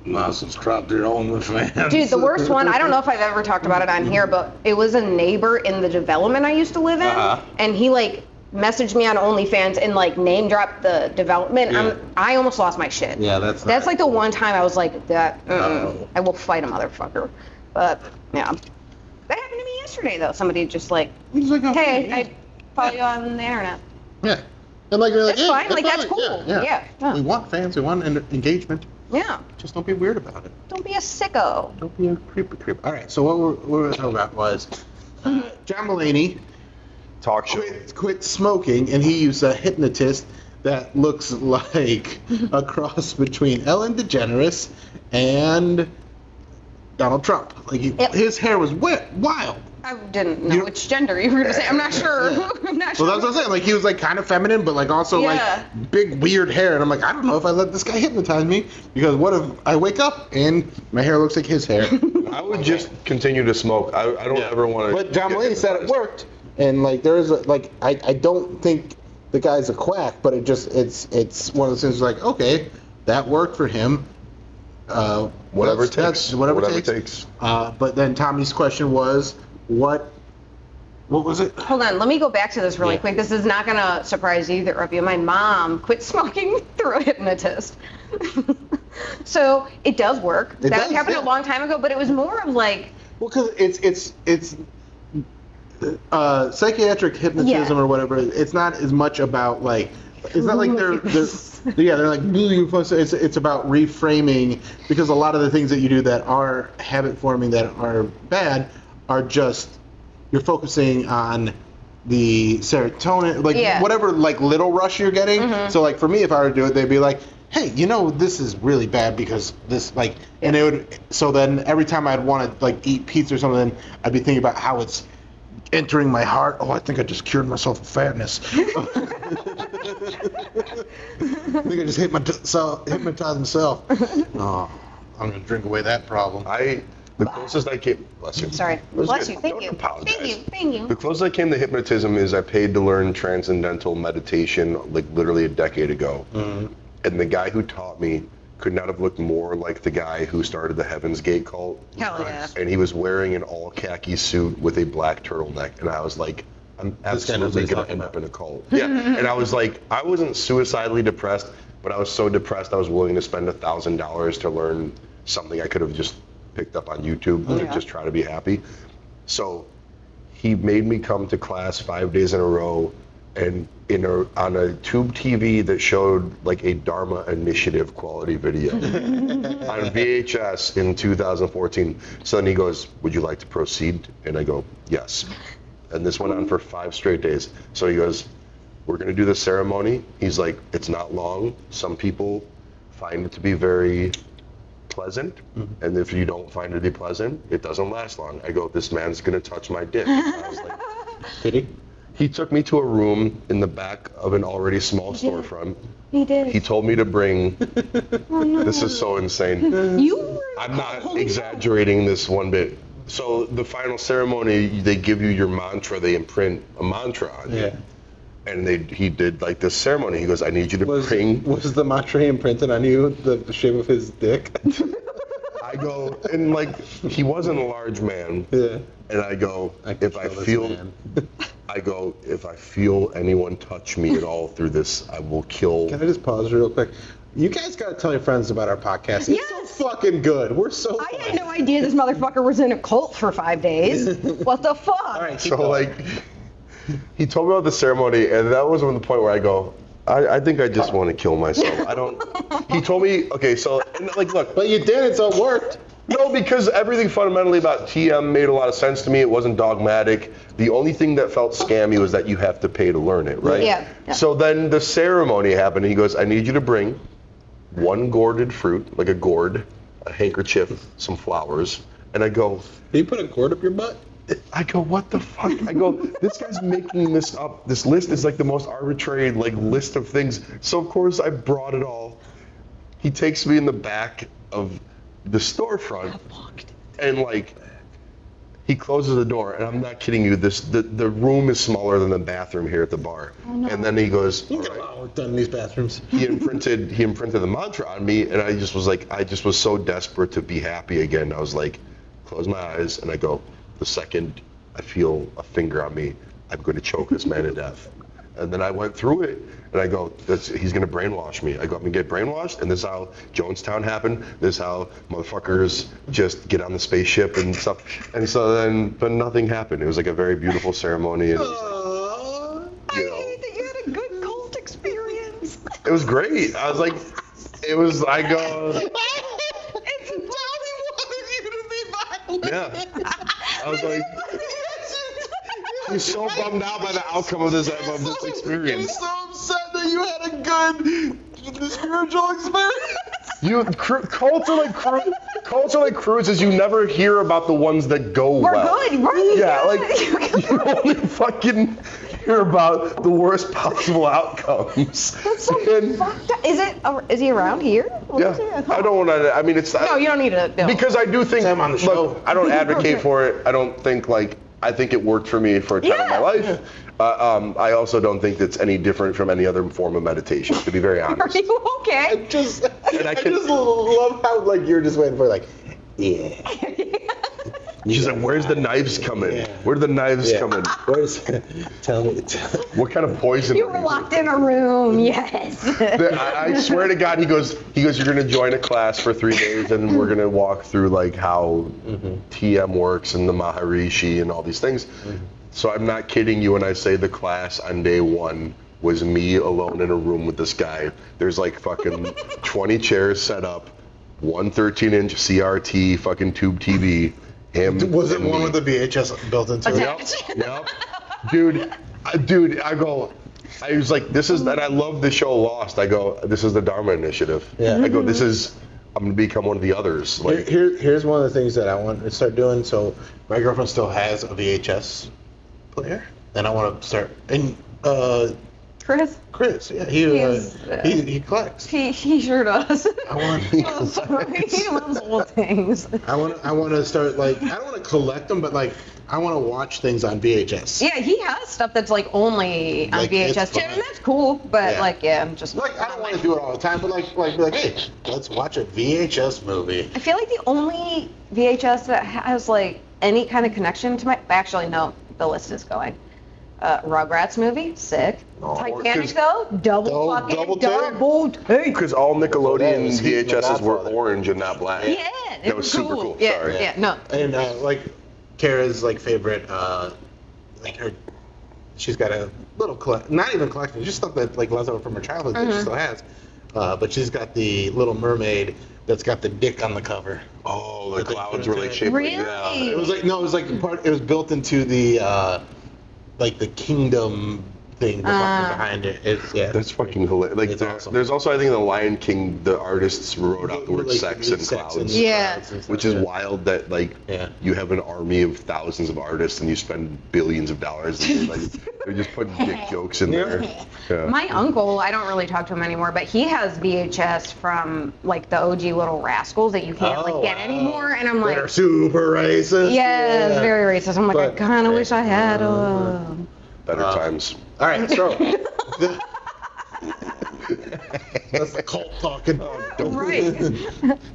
Muscles crop their OnlyFans. Dude, the worst one, I don't know if I've ever talked about it on here, but it was a neighbor in the development I used to live in, and he like messaged me on OnlyFans and like name dropped the development. Yeah. I almost lost my shit. Yeah, that's like the one time I was like, that, I will fight a motherfucker. But yeah, that happened to me yesterday though. Somebody just like, He's like, oh, hey, yeah. I follow you on the internet. Yeah. And like, you're like, That's yeah, fine, like, that's cool. Yeah. We want fans, we want engagement. Yeah. Just don't be weird about it. Don't be a sicko. Don't be a creep. All right, so what we were talking about was John Mulaney Talk show. quit smoking, and he used a hypnotist that looks like a cross between Ellen DeGeneres and Donald Trump. Like his hair was wild. I didn't know which gender you were going to say. I'm not sure. I'm not sure. Well, that's what I'm saying. Like he was like kind of feminine, but like also like big weird hair. And I'm like, I don't know if I let this guy hypnotize me, because what if I wake up and my hair looks like his hair? I would just continue to smoke. I don't ever want to. But John Mulaney said it worked, and like there is a, like I don't think the guy's a quack, but it's one of those things like, okay, that worked for him. Whatever it takes. Whatever it takes. But then Tommy's question was, what was it? Hold on, let me go back to this really quick. This is not going to surprise either of you. My mom quit smoking through a hypnotist. So it does work. That happened a long time ago, but it was more of like... Well, because it's psychiatric hypnotism or whatever. It's not as much about like... It's not like they're like, it's about reframing, because a lot of the things that you do that are habit forming, that are bad, are just, you're focusing on the serotonin, like whatever like little rush you're getting. So like for me, if I were to do it, they'd be like, hey, this is really bad because this like, and it would, so then every time I'd want to like eat pizza or something, I'd be thinking about how it's entering my heart. Oh, I think I just cured myself of fatness. I think I just hypnotized myself. Oh, I'm going to drink away that problem. The closest I came, bless you. Sorry. Bless you. Thank you. Apologize. Thank you. The closest I came to hypnotism is I paid to learn transcendental meditation like literally a decade ago. And the guy who taught me could not have looked more like the guy who started the Heaven's Gate cult. Hell yeah. And he was wearing an all khaki suit with a black turtleneck. And I was like, I'm absolutely going to end up in a cult. Yeah. And I was like, I wasn't suicidally depressed, but I was so depressed I was willing to spend $1,000 to learn something I could have just picked up on YouTube to just try to be happy. So he made me come to class 5 days in a row, and on a tube TV that showed like a Dharma Initiative quality video on VHS in 2014. So then he goes, would you like to proceed? And I go, yes. And this went on for 5 straight days. So he goes, we're going to do the ceremony. He's like, it's not long. Some people find it to be very pleasant, and if you don't find it to be pleasant, it doesn't last long. I go, this man's going to touch my dick. I was like, did he? He took me to a room in the back of an already small storefront. He did. He told me to bring, this is so insane. I'm not exaggerating this one bit. So the final ceremony, they give you your mantra, they imprint a mantra on you. And he did like this ceremony. He goes, I need you to bring. Was the mantra imprinted on you, the shape of his dick? I go, and like, he wasn't a large man. Yeah. And I go, if I feel anyone touch me at all through this, I will kill. Can I just pause real quick? You guys got to tell your friends about our podcast. It's so fucking good. We're so I had no idea this motherfucker was in a cult for 5 days. What the fuck? All right, so like, he told me about the ceremony, and that was the point where I go, I think I just want to kill myself. He told me, okay, so, and like, look. But you did it, so it worked. No, because everything fundamentally about TM made a lot of sense to me. It wasn't dogmatic. The only thing that felt scammy was that you have to pay to learn it, right? Yeah. So then the ceremony happened, and he goes, I need you to bring 1 gourded fruit, like a gourd, a handkerchief, some flowers. And I go, did you put a gourd up your butt? I go, what the fuck? I go, this guy's making this up. This list is like the most arbitrary like list of things. So of course I brought it all. He takes me in the back of the storefront, and like He closes the door, and I'm not kidding you. The room is smaller than the bathroom here at the bar. Oh, no. And then he goes, You all get a right. lot of work done in these bathrooms. He imprinted the mantra on me, and I just was so desperate to be happy again. I was like, close my eyes, and I go, the second I feel a finger on me, I'm going to choke this man to death. And then I went through it, and I go, he's going to brainwash me. I go, I'm going to get brainwashed, and this is how Jonestown happened. This is how motherfuckers just get on the spaceship and stuff. And so then, but nothing happened. It was like a very beautiful ceremony, and it was like, you know, that you had a good cult experience. it was great. I was like, I go, It's totally wanted you to be violent. yeah. I was like, he's so bummed out by the outcome of this experience. He's so upset that you had a good spiritual experience. Cults are like cruises. You never hear about the ones that go We're well. good, right? Yeah, like you only fucking hear about the worst possible outcomes. That's so And- fucked up. Is he around here? What is Yeah, he? I don't want to. I mean, it's No, you don't need to. No. because I do think. Sam on the show. Look, I don't advocate for it. I don't think I think it worked for me for a time in my Yeah. life. I also don't think that's any different from any other form of meditation, to be very Are honest. you okay? I I can- just love how like you're just waiting for like, yeah. She's like, "Where's the knives coming? Yeah. Where do the knives Yeah. come in? Where's? Tell me. What kind of poison?" You are were you locked in a room. Yes. I swear to God, he goes, you're going to join a class for 3 days, and we're going to walk through like how TM works and the Maharishi and all these things. So I'm not kidding you when I say the class on day 1 was me alone in a room with this guy. There's like fucking 20 chairs set up, one 13-inch CRT fucking tube TV. Him. Was it and one me. with the VHS built into it? Yep. Dude, I was like, this is, and I love the show Lost. I go, this is the Dharma Initiative. Yeah. I go, I'm gonna become one of the others. Like, Here's one of the things that I want to start doing. So my girlfriend still has a VHS player, and I want to start. And Chris, yeah, He's, he collects. he sure does. I want. Oh, sorry. He loves old things. I want to start like I don't want to collect them, but like I want to watch things on VHS. Yeah, he has stuff that's like only on Like, it's VHS too, fun. and that's cool. But Yeah. like, yeah, I'm just Like I don't want to do it all the time, but like hey, let's watch a VHS movie. I feel like the only VHS that has like any kind of connection to actually no, the list is going. Rugrats movie, sick. Oh, Titanic 'cause- though, double take. because all Nickelodeon That was Heat and the VHSs were Godfather. orange and not black. Yeah, it That was super cool. Yeah, Sorry. yeah, no. And like Kara's like favorite, like she's got a little not even collection, just stuff that like left over from her childhood that she still has. But she's got the Little Mermaid that's got the dick on the cover. Oh, the But they clouds couldn't were do like it. shaped Really? like that. It was like no, it was like part. It was built into the like the kingdom thing behind it. It's yeah. That's fucking hilarious. Like, It's awesome. there's also, I think, in The Lion King, the artists wrote out the word Like, sex and clouds. Yeah. Which is wild that, like, Yeah. you have an army of thousands of artists and you spend billions of dollars and like, they're just putting dick jokes in there. Yeah. My uncle, I don't really talk to him anymore, but he has VHS from like the OG Little Rascals that you can't like get anymore, and I'm like, They're super racist. yeah, it's very racist. I'm like, But- I kind of wish I had them. Better times. All right, so that's the cult talking. Right.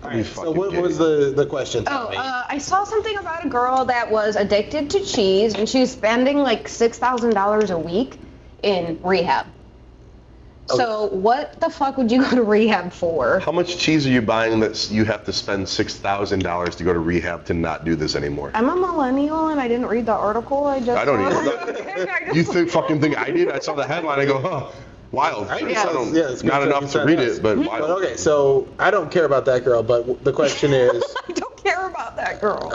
All right, so what was the question? Oh, Tommy? I saw something about a girl that was addicted to cheese, and she was spending like $6,000 a week in rehab. So what the fuck would you go to rehab for? How much cheese are you buying that you have to spend $6,000 to go to rehab to not do this anymore? I'm a millennial and I didn't read the article. I just I don't either. You fucking think I did? I saw the headline. I go, huh, wild. I Yeah. don't, yeah, it's Not good enough to read it, but wild. But okay, so I don't care about that girl, but the question is, I don't care about that girl.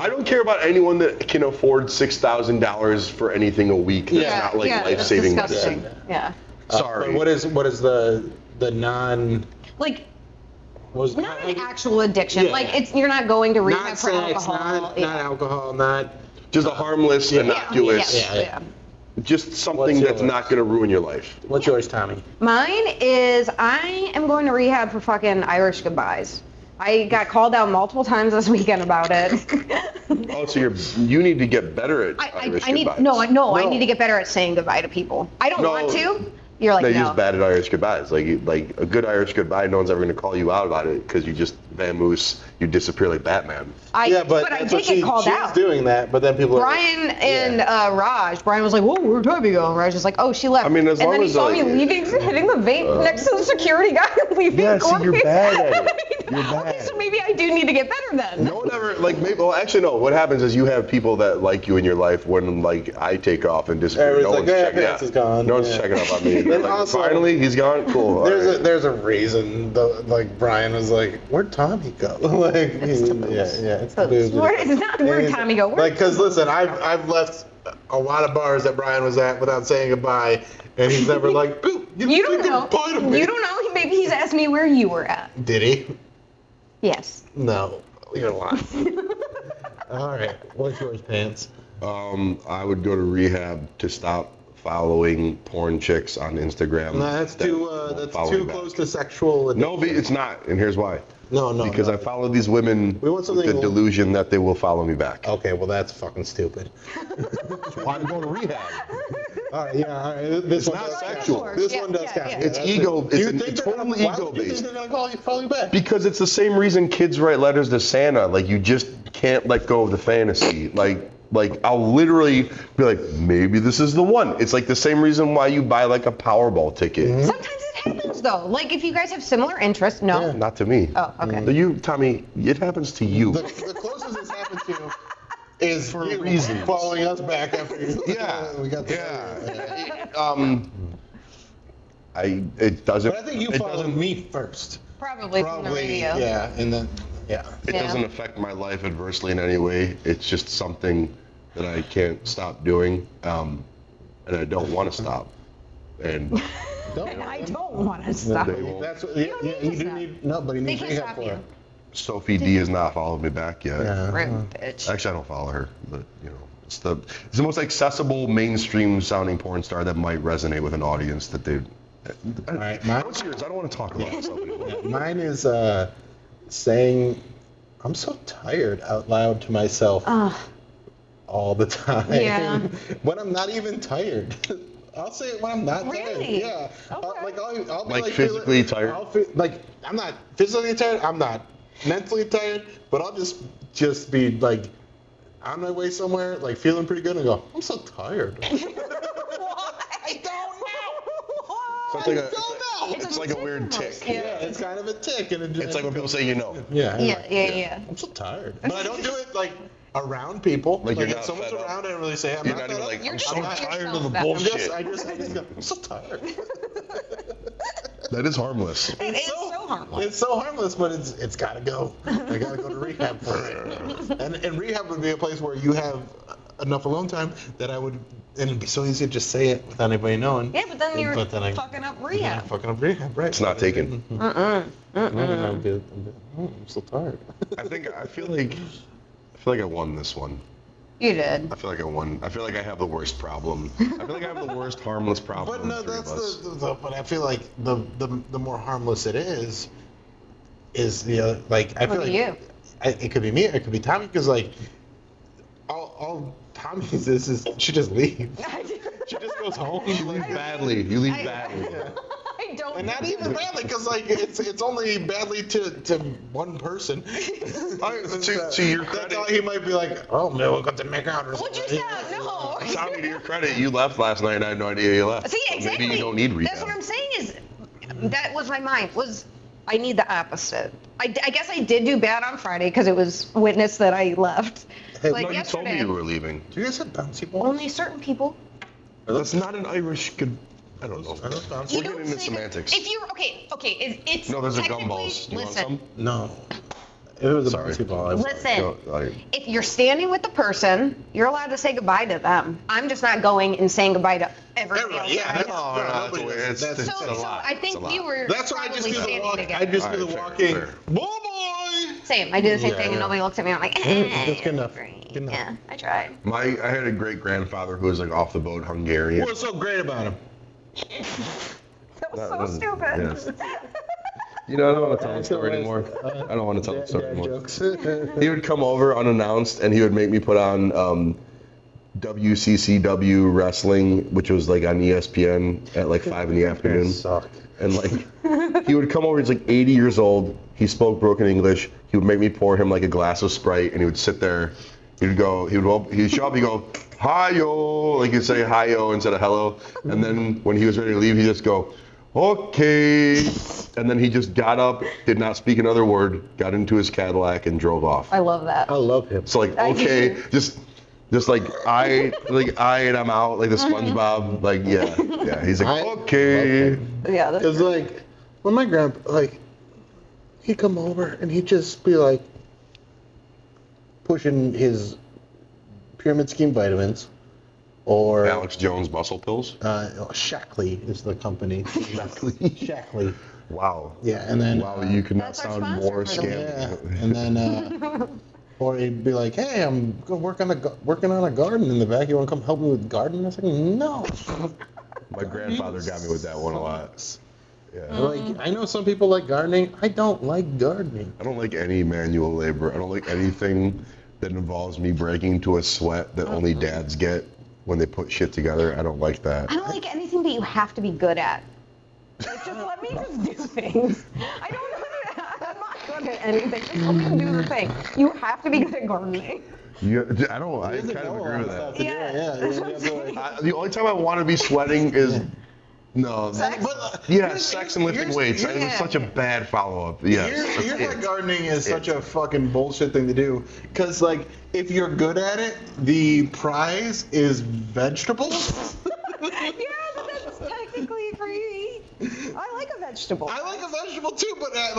I don't care about anyone that can afford $6,000 for anything a week. That's not like yeah, life-saving it's disgusting. medicine. Yeah. Sorry. but what is the non Like was not an actual addiction. Yeah. Like it's you're not going to rehab not for sex, alcohol. not alcohol, not Just a harmless, innocuous, Yeah. just something What's that's yours? not going to ruin your life. What's yours, Tommy? Mine is I am going to rehab for fucking Irish goodbyes. I got called out multiple times this weekend about it. Oh, so you need to get better at Irish I need goodbyes. no, I need to get better at saying goodbye to people. I don't want to. You're like, no, no. you're just bad at Irish goodbyes. Like a good Irish goodbye, no one's ever going to call you out about it because you just vamoose, you disappear like Batman. But I did get called out. She's doing that, but then people Brian and Raj. Brian was like, "Whoa, where'd Toby go?" And Raj was like, "Oh, she left." I mean, as and long then he as, saw like, me leaving, hitting the vape next to the security guy and leaving. Yeah, see, you're bad at it. You're bad. Okay, so maybe I do need to get better then. No one ever, like, maybe, well, actually, no. What happens is you have people that like you in your life when, like, I take off and disappear. Everyone's like, Pants is gone. No one's Yeah. checking up on me. Then Like, also- finally, he's gone. Cool. all right. There's a reason. Like Brian was like, "Where'd Tommy go?" Like, it's the boobs. It's not where Tommy go. Like, cause listen, I've left a lot of bars that Brian was at without saying goodbye, and he's never like, "Boo, You don't said know. goodbye to me." You don't know. Maybe he's asked me where you were at. Did he? Yes. No, you're lying. All right, what's yours, Pants? I would go to rehab to stop following porn chicks on Instagram. No, that's that too won't follow me back. close to sexual addiction. No, it's not, and here's why. No. Because I follow these women We want with something the a little- delusion that they will follow me back. Okay, well that's fucking stupid. Why I'm going to rehab? All right, yeah, all right. This one not does sexual. count. This Yeah, one does yeah, count. yeah. It's that's ego. it. Do you It's think totally why would you think ego-based. they're gonna follow you back? Because it's the same reason kids write letters to Santa. Like, you just can't let go of the fantasy. Like I'll literally be like, maybe this is the one. It's like the same reason why you buy like a Powerball ticket. Mm-hmm. Sometimes it happens though. Like if you guys have similar interests. No. Yeah. Not to me. Oh, okay. You, Tommy, it happens to you. The closest it's happened to is For you reasons. following us back after you. Yeah. we got the It doesn't. But I think you it followed doesn't- me first. Probably from the radio. Yeah, and then yeah. It Yeah. doesn't affect my life adversely in any way. It's just something that I can't stop doing, and I don't want to stop. And And I don't want to stop. they won't. That's what, You yeah, don't yeah, need you to do stop. need nobody They needs can't rehab stop for you. it. Sophie D has not followed me back yet. Yeah. Rude bitch. Actually, I don't follow her, but you know, it's the most accessible mainstream sounding porn star that might resonate with an audience that they. All right, mine, What's yours? I don't want to talk about myself anymore. mine is saying I'm so tired out loud to myself all the time. Yeah. When I'm not even tired. I'll say it when I'm not tired. Really? Yeah. Okay. I'll be Like like physically tired? I'll feel, like I'm not physically tired. I'm not mentally tired, but I'll just be like on my way somewhere, like feeling pretty good, and go, I'm so tired. I don't know. So it's like I don't know. it's like a weird tick. Yeah. Yeah, it's kind of a tick, and It's like when people say you know. yeah, Yeah. I'm so tired, but I don't do it like around people. Like you're if not someone's fed up. around, I don't really say I'm You're not not even fed like, up. You're I'm just so not tired yourself of the that much. bullshit. I just go, I'm so tired. That is harmless. It is so harmless. It's so harmless, but it's got to go. I got to go to rehab for it. And rehab would be a place where you have enough alone time that and it'd be so easy to just say it without anybody knowing. Yeah, but then you're I- fucking up Yeah, rehab. fucking up rehab, right? It's not taken. I'm so tired. I feel like I won this one. You did. I feel like I won. I feel like I have the worst problem. I feel like I have the worst harmless problem. But no, of the three of that's us. but I feel like the more harmless it is the other, like I feel Could like be you. It could be me, it could be Tommy, because like all Tommy is she just leaves. She just goes home. You leave badly. You leave badly. I don't. And not even badly, because like it's only badly to one person. To your That's credit, all he might be like, oh man, we'll got to make out or What'd something. you say? No. Tommy, to your credit, you left last night and I had no idea you left. See, So exactly. Maybe you don't need rehab. That's what I'm saying is, that was my mind, I need the opposite. I guess I did do bad on Friday because it was witnessed that I left. Hey, Like No, you told me yesterday, you were leaving. Do you guys have bouncy balls? only certain people. That's not an Irish good. I don't know. Are those bouncy? You We're don't getting into say semantics. That, if you're okay, it's No, those are technically- gumballs. You want Listen, some? No. If it was a Sorry. bouncy ball, I would. listen. No, like, If you're standing with the person, you're allowed to say goodbye to them. I'm just not going and saying goodbye to everybody else. Yeah, that I that's, know. no, that's nobody weird. does. It's- That's- it's a lot. I think It's a lot. you were That's why I just probably do the standing walk. together. I just do the Alright, walking. fair. Boy. Same. I do the same Yeah, thing, and yeah. nobody looks at me. I'm like, That's good enough. great. Good enough. Yeah, I tried. I had a great grandfather who was like off the boat Hungarian. What's so great about him? That was That so was- stupid. yes. You know, I don't want to tell the story anymore. I don't want to tell the story Dad anymore. jokes. He would come over unannounced, and he would make me put on WCCW wrestling, which was like on ESPN at like 5 in the afternoon. Suck. And like, he would come over. He's like 80 years old. He spoke broken English. He would make me pour him like a glass of Sprite, and he would sit there. He'd show up. He'd go, hi-yo, like he'd say hi-yo instead of hello. And then when he was ready to leave, he'd just go, okay. And then he just got up, did not speak another word, got into his Cadillac and drove off. I love that. I love him. So like, okay, just like and I'm out, like the SpongeBob, like yeah. He's like, okay. Yeah. It's like when my grandpa, like, he'd come over and he'd just be like pushing his pyramid scheme vitamins, or Alex Jones muscle pills. Shackley is the company. Shackley. Wow. Yeah, and then Wow, you could not That's our sound sponsor more for the scammy. yeah, and then or he'd be like, hey, I'm working on a garden in the back. You want to come help me with gardening? I was like, no. My grandfather got me with that one a lot. Yeah. Like, I know some people like gardening. I don't like gardening. I don't like any manual labor. I don't like anything that involves me breaking into a sweat that only dads get when they put shit together. I don't like that. I don't like anything that you have to be good at. Like, just let me just do things. I don't know that I'm not good at anything. Just let me do the thing. You have to be good at gardening. I kind of agree with that. Yeah. The only time I want to be sweating is Sex? sex and lifting weights. It was such a bad follow-up. Yes. Here's why gardening is such a fucking bullshit thing to do. Because, like, if you're good at it, the prize is vegetables. Yeah, but that's technically free. I like a vegetable. I like a vegetable too, but I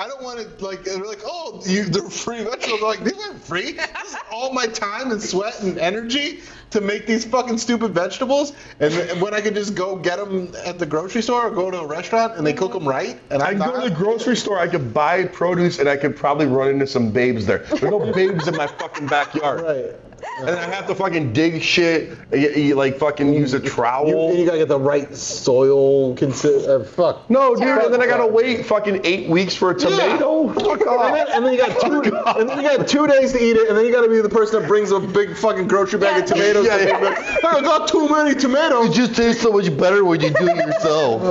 don't want to they're like, oh, they're free vegetables. I'm like, these aren't free. This is all my time and sweat and energy to make these fucking stupid vegetables, and when I could just go get them at the grocery store or go to a restaurant and they cook them right. And I go to the grocery store, I could buy produce, and I could probably run into some babes there. There's no babes in my fucking backyard. Right. And I have to fucking dig shit, you like fucking use a trowel. You gotta get the right soil. Fuck. No, dude, and then I gotta wait fucking 8 weeks for a tomato. Fuck off. And then you got 2 days to eat it, and then you gotta be the person that brings a big fucking grocery bag of tomatoes. Yeah. And be like, hey, I got too many tomatoes. It just tastes so much better when you do it yourself.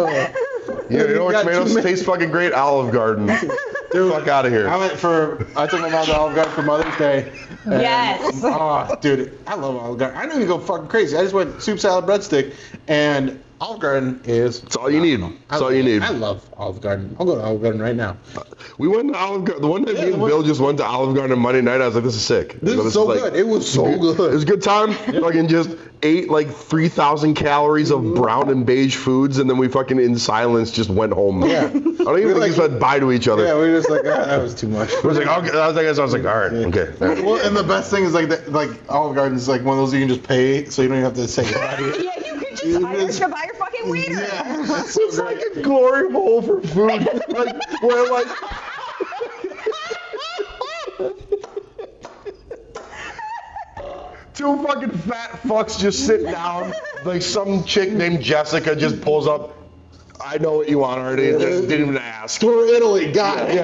You know what tomatoes taste fucking great? Olive Garden. Dude, fuck out of here. I took my mom to Olive Garden for Mother's Day. And, Yes. Oh, dude, I love Olive Garden. I didn't even go fucking crazy. I just went soup, salad, breadstick, and Olive Garden is. It's all you need. It's all you need. I love Olive Garden. I'll go to Olive Garden right now. We went to Olive Garden. The one time me and Bill just went to Olive Garden on Monday night, I was like, this is sick. This is so good. It was so good. It was a good time. Fucking just ate like 3,000 calories of brown and beige foods, and then we fucking in silence just went home. Yeah. I don't even think we said bye to each other. Yeah, we were just like, that was too much. I was like, okay. I was like, all right, okay. All right. Well, and the best thing is like Olive Garden is like one of those you can just pay, so you don't even have to say goodbye to it. Yeah, you could just hire to buy your fucking waiter. Yeah, that's so It's great. like a glory hole for food. Like, where like. Two fucking fat fucks just sit down. Like some chick named Jessica just pulls up. I know what you want already. Didn't even ask. For Italy, got it.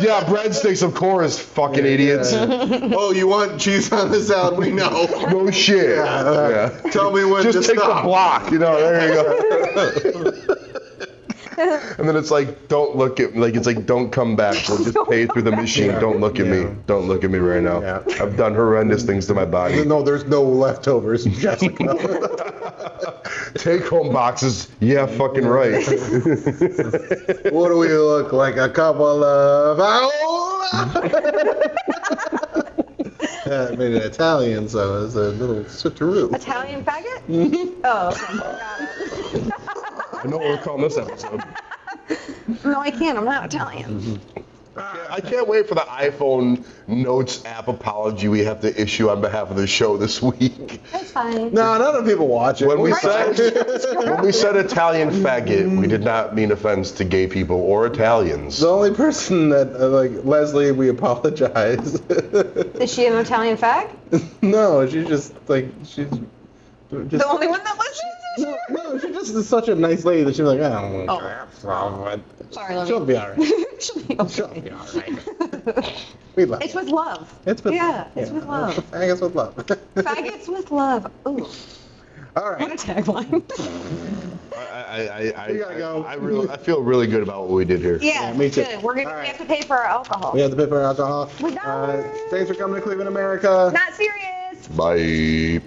Yeah, breadsticks, of course, fucking idiots. Oh, you want cheese on the salad? We know. No shit. Yeah. Tell me when Just to take stop. the block, there you go. And then it's like, don't look at, like, it's like, don't come back. We'll just pay through the machine. Don't look at me. Don't look at me right now. Yeah. I've done horrendous things to my body. No, there's no leftovers, Jessica. Take home boxes. Yeah, fucking right. What do we look like? A couple of... I made it Italian, so it's a little switcheroo. Italian faggot? Oh, okay. Got it. I know what we're calling this episode. No, I can't. I'm not Italian. I can't wait for the iPhone Notes app apology we have to issue on behalf of the show this week. That's fine. No, none of people watch it. When we said Italian faggot, we did not mean offense to gay people or Italians. The only person that, like, Leslie, we apologize. Is she an Italian fag? No, she's just, like, she's... Just, The only one that listens? No, she just is such a nice lady that she's like, oh, Sorry, let me. she'll be all right. She'll be She'll okay. be all right. We love It's her. with love. It's with Yeah, it's with love. I guess with love. Faggots with love. Ooh, All what a right. tagline. We gotta go. I feel really good about what we did here. Yeah, me too. good. We're gonna All right. we have to pay for our alcohol. We have to pay for our alcohol. We got it. Thanks for coming to Cleveland, America. Not serious. Bye.